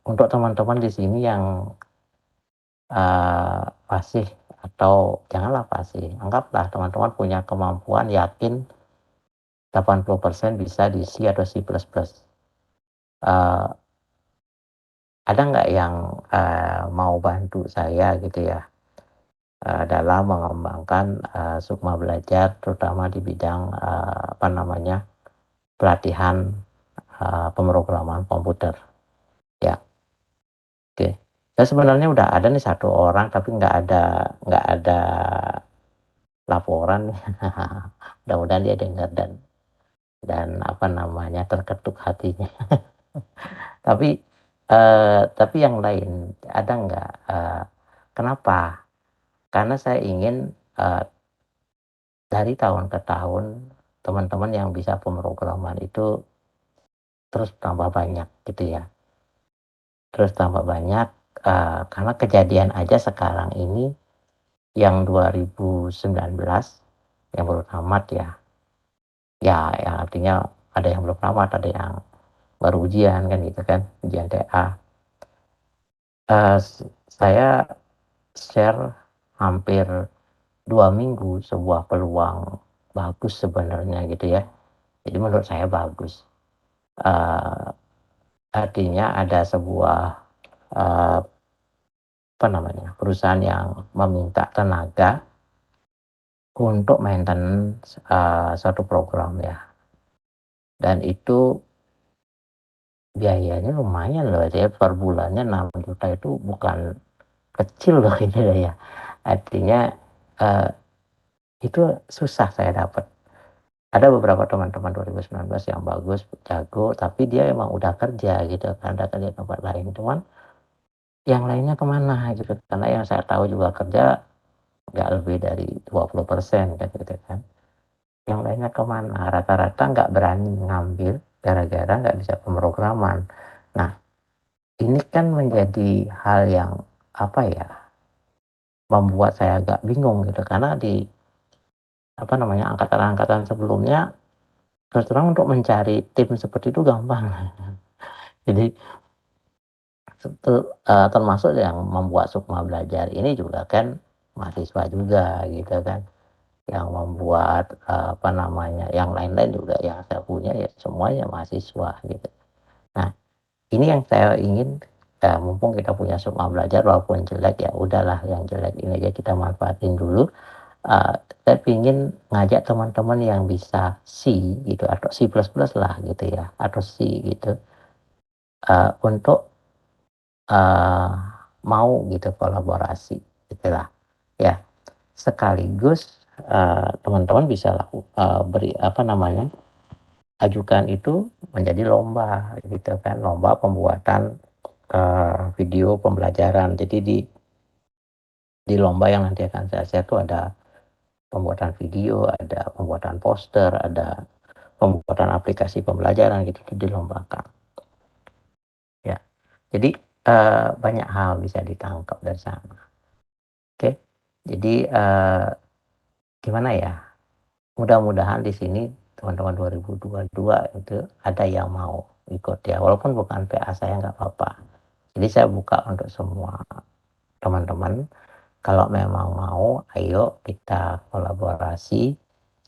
untuk teman-teman di sini yang fasih, atau janganlah fasih, anggaplah teman-teman punya kemampuan yakin 80% bisa di C atau C++. Ada nggak yang mau bantu saya gitu ya dalam mengembangkan Sukma Belajar, terutama di bidang apa namanya, pelatihan pemrograman komputer ya. Oke. Saya sebenarnya udah ada nih satu orang, tapi nggak ada laporan. Mudah-mudahan dia dengar dan apa namanya, terketuk hatinya. Tapi yang lain ada nggak? Kenapa? Karena saya ingin dari tahun ke tahun teman-teman yang bisa pemrograman itu terus tambah banyak gitu ya. Terus tambah banyak karena kejadian aja sekarang ini yang 2019 yang baru tamat ya. Ya, yang artinya ada yang belum tamat, ada yang baru ujian kan gitu kan, ujian TA. Saya share hampir 2 minggu sebuah peluang bagus sebenarnya gitu ya. Jadi menurut saya bagus. Artinya ada sebuah apa namanya, perusahaan yang meminta tenaga untuk maintenance suatu program ya. Dan itu biayanya lumayan loh ya, per bulannya 6 juta itu bukan kecil loh ini ya. Artinya itu susah saya dapat. Ada beberapa teman-teman 2019 yang bagus, jago, tapi dia emang udah kerja gitu kan, udah kerja tempat lain. Cuman yang lainnya kemana gitu, karena yang saya tahu juga kerja nggak lebih dari 20% kan gitu kan. Yang lainnya kemana? Rata-rata nggak berani ngambil gara-gara nggak bisa pemrograman. Nah, ini kan menjadi hal yang apa ya, membuat saya agak bingung gitu, karena di apa namanya, angkatan-angkatan sebelumnya terus terang untuk mencari tim seperti itu gampang. Jadi termasuk yang membuat Sukma Belajar ini juga kan mahasiswa juga gitu kan, yang membuat apa namanya, yang lain-lain juga yang saya punya ya semuanya mahasiswa gitu. Nah ini yang saya ingin, mumpung kita punya Sukma Belajar walaupun jelek ya udahlah, yang jelek ini aja kita manfaatin dulu. Saya ingin ngajak teman-teman yang bisa C gitu atau C++ lah gitu ya, atau C gitu, untuk mau gitu kolaborasi gitulah ya. Sekaligus teman-teman bisa beri apa namanya, ajukan itu menjadi lomba gitu kan, lomba pembuatan video pembelajaran. Jadi di lomba yang nanti akan saya share itu ada pembuatan video, ada pembuatan poster, ada pembuatan aplikasi pembelajaran gitu, itu dilombakan ya. Jadi banyak hal bisa ditangkap dari sana. Oke, jadi gimana ya, mudah-mudahan di sini teman-teman 2022 itu ada yang mau ikut ya, walaupun bukan PA saya nggak apa-apa. Jadi saya buka untuk semua teman-teman, kalau memang mau ayo kita kolaborasi,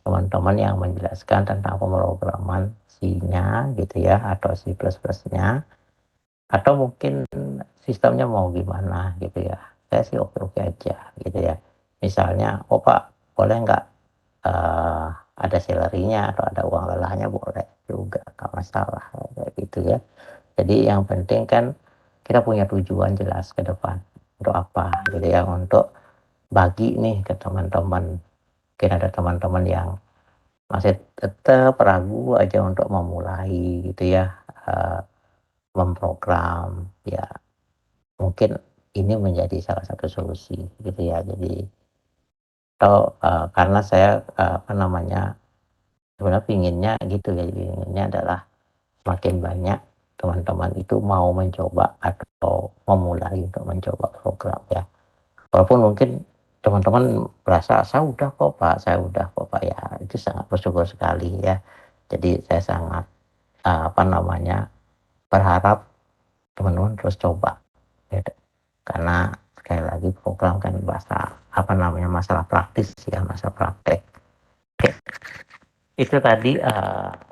teman-teman yang menjelaskan tentang pemrograman C-nya gitu ya, atau C++ nya, atau mungkin sistemnya mau gimana gitu ya. Saya sih oke-oke aja gitu ya. Misalnya, oh Pak, boleh nggak ada salary-nya atau ada uang lelahnya, boleh juga, nggak masalah kayak gitu ya. Jadi yang penting kan kita punya tujuan jelas ke depan untuk apa gitu ya, untuk bagi nih ke teman-teman. Mungkin ada teman-teman yang masih tetap ragu aja untuk memulai gitu ya, memprogram, ya mungkin ini menjadi salah satu solusi gitu ya. Jadi karena saya sebenarnya pinginnya gitu ya, pinginnya adalah semakin banyak teman-teman itu mau mencoba atau memulai untuk mencoba program ya. Walaupun mungkin teman-teman merasa saya udah kok Pak ya, itu sangat bersyukur sekali ya. Jadi saya sangat berharap teman-teman terus coba ya. Karena sekali lagi program kan masalah praktis ya, masalah praktek. Oke. Itu tadi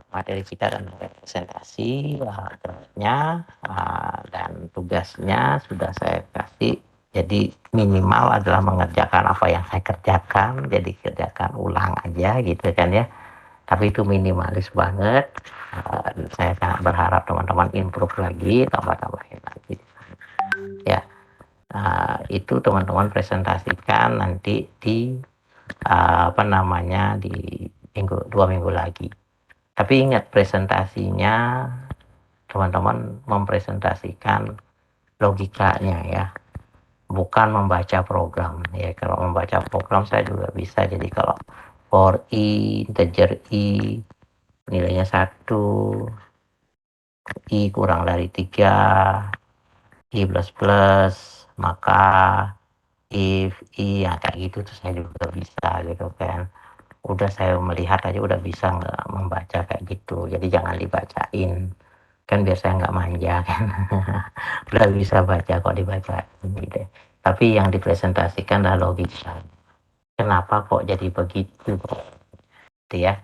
materi kita dan presentasi draftnya dan tugasnya sudah saya kasih. Jadi minimal adalah mengerjakan apa yang saya kerjakan, jadi kerjakan ulang aja gitu kan ya. Tapi itu minimalis banget. Saya sangat berharap teman-teman improve lagi, tambah-tambahin lagi ya. Itu teman-teman presentasikan nanti di di 2 minggu lagi. Tapi ingat, presentasinya teman-teman mempresentasikan logikanya ya, bukan membaca program ya. Kalau membaca program saya juga bisa, jadi kalau for i, integer i nilainya 1, i kurang dari 3, i plus plus, maka if i ya kayak gitu tuh saya juga bisa gitu kan. Udah saya melihat aja udah bisa nggak membaca kayak gitu, jadi jangan dibacain, kan biar saya nggak manja kan. Udah bisa baca kok dibacain gitu. Tapi yang dipresentasikan adalah logika, kenapa kok jadi begitu gitu ya.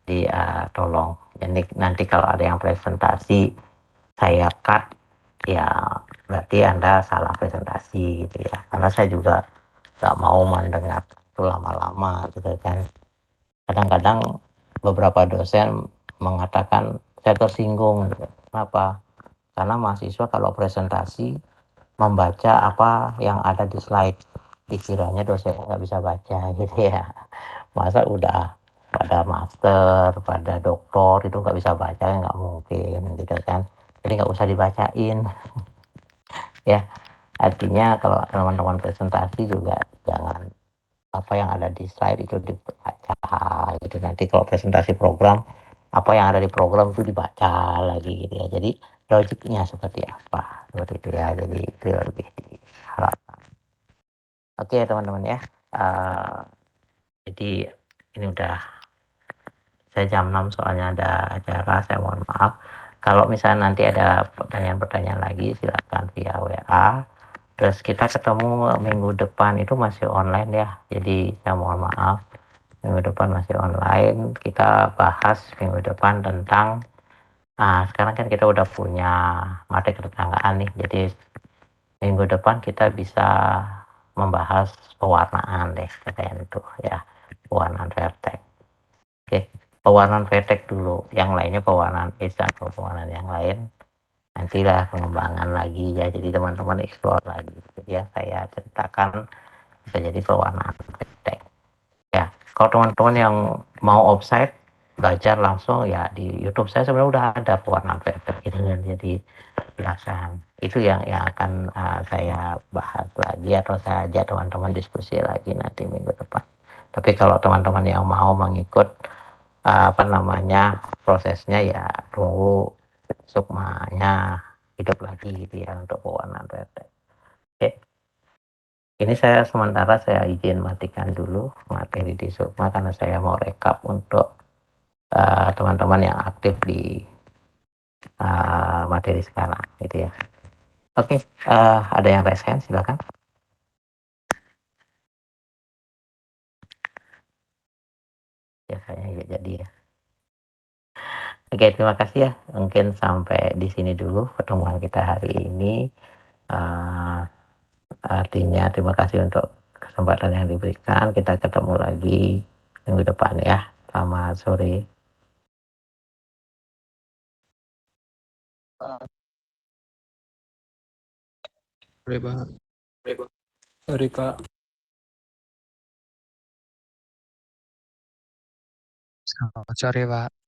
Jadi tolong, jadi nanti kalau ada yang presentasi saya cut ya, berarti Anda salah presentasi gitu ya, karena saya juga nggak mau mendengar itu lama-lama gitu kan. Kadang-kadang beberapa dosen mengatakan saya tersinggung gitu. Kenapa? Karena mahasiswa kalau presentasi membaca apa yang ada di slide, dikiranya dosen nggak bisa baca gitu ya. Masa udah pada master, pada doktor itu nggak bisa baca, nggak mungkin gitu kan. Jadi nggak usah dibacain ya. Artinya kalau teman-teman presentasi juga jangan apa yang ada di slide itu dibaca gitu. Nanti kalau presentasi program, apa yang ada di program itu dibaca lagi gitu ya. Jadi logiknya seperti apa, seperti itu ya. Jadi itu lebih diharapkan. Oke teman-teman ya. Jadi ini udah, saya jam 6 soalnya ada acara, saya mohon maaf. Kalau misalnya nanti ada pertanyaan-pertanyaan lagi silakan via WA. Terus kita ketemu minggu depan itu masih online ya. Jadi saya mohon maaf, minggu depan masih online. Kita bahas minggu depan tentang sekarang kan kita udah punya materi ketanggaan nih. Jadi minggu depan kita bisa membahas pewarnaan deh kayak itu ya, pewarnaan vertex. Oke, pewarnaan vertex dulu. Yang lainnya pewarnaan edge atau pewarnaan yang lain nantilah pengembangan lagi ya. Jadi teman-teman explore lagi. Jadi ya saya ceritakan bisa jadi pewarnaan vertex. Ya, kalau teman-teman yang mau offsite belajar langsung ya, di YouTube saya sebenarnya udah ada pewarnaan vertex gitu kan. Jadi belasan itu yang akan saya bahas lagi, atau saya ajak teman-teman diskusi lagi nanti minggu depan. Tapi kalau teman-teman yang mau mengikut prosesnya ya tunggu sukmanya hidup lagi gitu ya untuk pewarnaan vertex. Oke. Ini saya sementara saya izin matikan dulu materi di Sukma karena saya mau rekap untuk teman-teman yang aktif di materi sekarang gitu ya. Oke, ada yang raise hand, silakan. Ya kayaknya jadi ya. Oke, terima kasih ya. Mungkin sampai di sini dulu pertemuan kita hari ini. Artinya terima kasih untuk kesempatan yang diberikan. Kita ketemu lagi minggu depan ya. Selamat sore. Sore, Pak. Sore, Pak. Selamat sore, Pak.